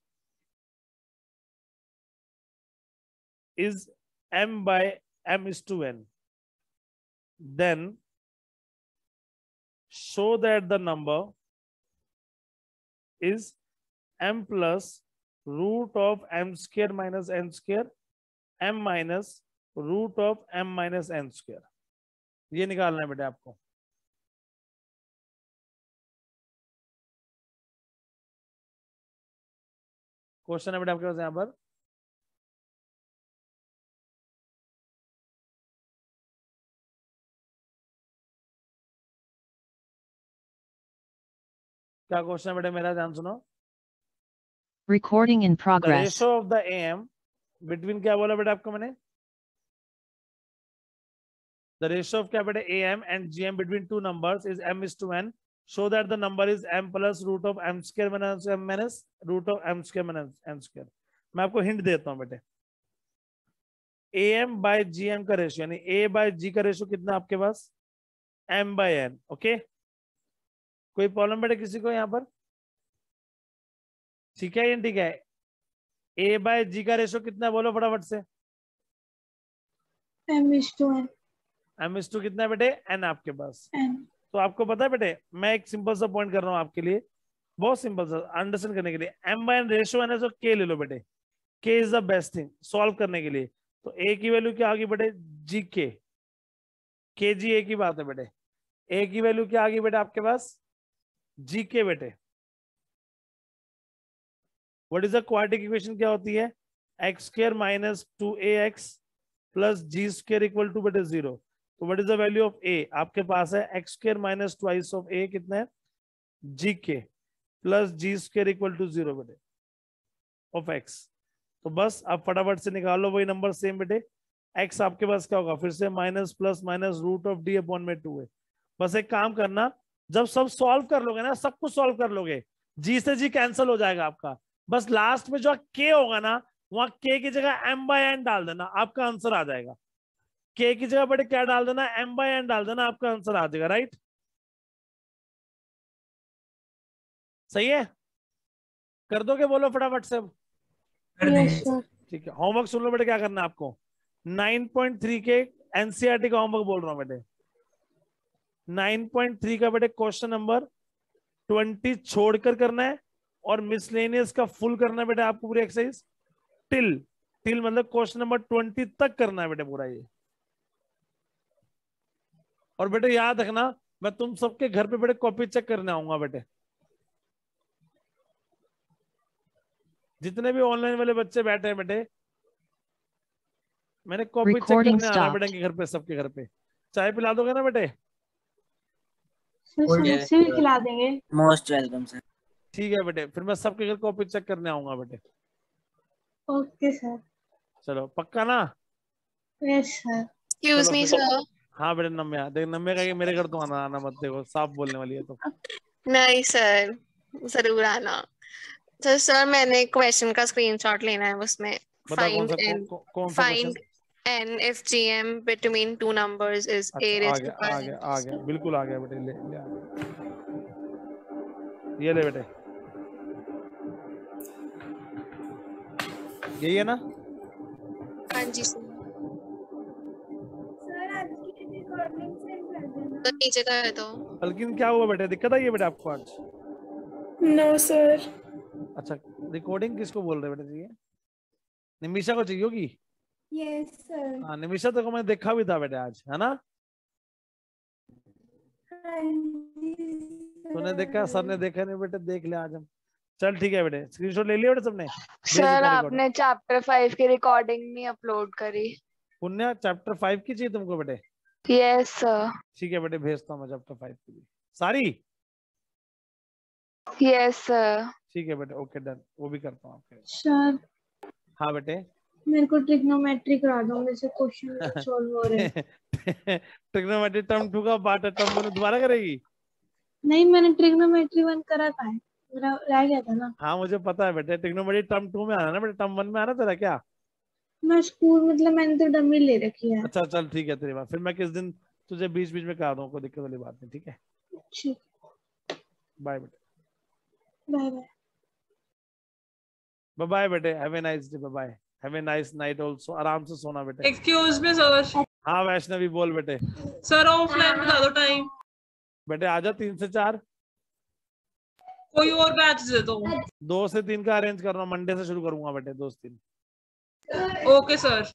is M by M is to N. Then show that the number is m plus root of m square minus n square, m minus root of m minus n square. ये निकालना है बेटे आपको. Question है बेटा आपके पास यहाँ पर. क्या क्वेश्चन है बेटा मेरा, ध्यान सुनो. Recording in The progress. ratio of the AM between, क्या बोला बेटा आपको मैंने, the ratio of क्या बेटा AM and GM between two numbers is m/n. Show that the number is m plus root of m square minus m minus root of m square minus n square. मैं आपको hint देता हूँ बेटे. AM by GM का ratio यानी A by G का ratio कितना आपके पास, m by n. ओके, कोई प्रॉब्लम बेटे किसी को यहाँ पर? ठीक है, ये ठीक है. A by G का रेशियो कितना है बोलो फटाफट से. m/n. m/2 कितना है बेटे, n आपके पास. n. तो आपको पता है बेटे, मैं एक सिंपल सा पॉइंट कर रहा हूँ आपके लिए, बहुत सिंपल सा अंडरस्टैंड करने के लिए. m by n रेशियो है ना, तो k ले लो बेटे. k is the best thing solve करने के लिए. तो a की वैल्यू क्या आ गई बेटे, gk. kg a की बात है बेटे. a की वैल्यू क्या आ गई बेटे आपके पास, gk बेटे. What is the quadratic equation, क्या होती है, x square minus 2ax plus g square equal to बेटे 0. तो what is the value of a, आपके पास है x square minus twice of a कितना है, gk plus g square equal to 0 बेटे ऑफ x. तो बस आप फटाफट से निकालो वही नंबर सेम बेटे. x आपके पास क्या होगा, फिर से minus plus minus root of d upon में 2 है. बस एक काम करना, जब सब सॉल्व कर लोगे ना, सब कुछ सॉल्व कर लोगे, g से g कैंसिल हो जाएगा आपका. बस लास्ट में जो k होगा ना, वहां k की जगह m by n डाल देना, आपका आंसर आ जाएगा. k की जगह बेटे क्या डाल देना, m by n डाल देना, आपका आंसर आ जाएगा. राइट, सही है, कर दोगे बोलो फटाफट से. Yes, sir. ठीक है, होमवर्क सुन लो बेटे. क्या करना है आपको, 9.3 के एनसीईआरटी का होमवर्क बोल रहा हूं बेटे. 9.3 का बेटे क्वेश्चन नंबर 20 छोड़कर करना है और मिसलेनियस का फुल करना है बेटे आपको, पूरी एक्सरसाइज टिल मतलब क्वेश्चन नंबर 20 तक करना है बेटे पूरा ये. और बेटे याद रखना, मैं तुम सबके घर पे बेटे कॉपी चेक करने आऊंगा बेटे. जितने भी ऑनलाइन वाले बच्चे बैठे हैं बेटे, मैंने कॉपी चेक करने आना है बेटे के घर पे, सबके घर पे. चाय पिला दोगे ना बेटे? समोसे भी खिला देंगे. Most welcome sir. ठीक है बेटे, फिर मैं सबके घर कॉपी चेक करने आऊंगा बेटे. Okay sir. चलो पक्का ना? Yes sir. Excuse me sir. हाँ बेटे, नम्या देख, नम्या का मेरे घर तो आना आना मत, देखो साफ बोलने वाली है तो. नहीं सर, जरूर आना. तो सर मैंने क्वेश्चन का स्क्रीनशॉट लेना है, उसमें find n if gm between two numbers is a raised to 5. आ गया बिल्कुल आ गया बेटे. ले आ गया, ये ले बेटे, यही है ना? हाँ जी सर. तो नीचे का है तो. बल्कि क्या हुआ बेटे, दिक्कत आई है बेटे आपको आज? No sir. अच्छा, रिकॉर्डिंग किसको बोल रहे बेटे चाहिए? निमिषा को चाहिए होगी. Yes sir. हाँ निमिषा तो को मैंने देखा भी था बेटे आज, है ना? तूने देखा, सर ने देखा नहीं बेटे, देख ले आज हम. चल ठीक है बेटे, स्क्रीनशॉट ले लिया बेटे सबने? सर आपने चैप्टर 5 की रिकॉर्डिंग नहीं अपलोड करी. पुण्य चैप्टर 5 की चाहिए तुमको बेटे? Yes sir. ठीक है बेटे, भेजता हूँ मैं चैप्टर 5 की भी सारी. Yes sir. ठीक है बेटे, ओके डन, वो भी करता हूँ आपके. सर हाँ बेटे, मेरे को ट्रिग्नोमेट्री करा दो, मेरे से क्वेश्चन सॉल्व हो रहे हैं. ट्रिग्नोमेट्री टर्म 2 का पार्ट है, टर्म 1 दोबारा करेगी? नहीं, मैंने ट्रिग्नोमेट्री 1 करा था, मेरा रह गया था ना. हाँ मुझे पता है बेटे, ट्रिग्नोमेट्री टर्म 2 में आना ना बेटे, टर्म 1 में आना तेरा क्या? मैं स्कूल मतलब मैंने तो डमी ले रखी है. अच्छा चल ठीक है तेरी बात, फिर मैं किस दिन तुझे बीच बीच में करा दूँ, कोई दिक्कत वाली बात नहीं. ठीक है, ठीक. बाय बेटे. Bye bye. बाय बाय बेटे, have a nice day. Bye bye, have a nice night also. आराम से सोना बेटे. Excuse me sir. हाँ वैष्णवी बोल बेटे. सर ऑफलाइन बता दो टाइम. बेटे आजा 3 से 4। कोई और बैच दे दो। 2 से 3 का अरेंज कर रहा हूँ, मंडे से शुरू करूंगा बेटे 2 से 3। Okay sir.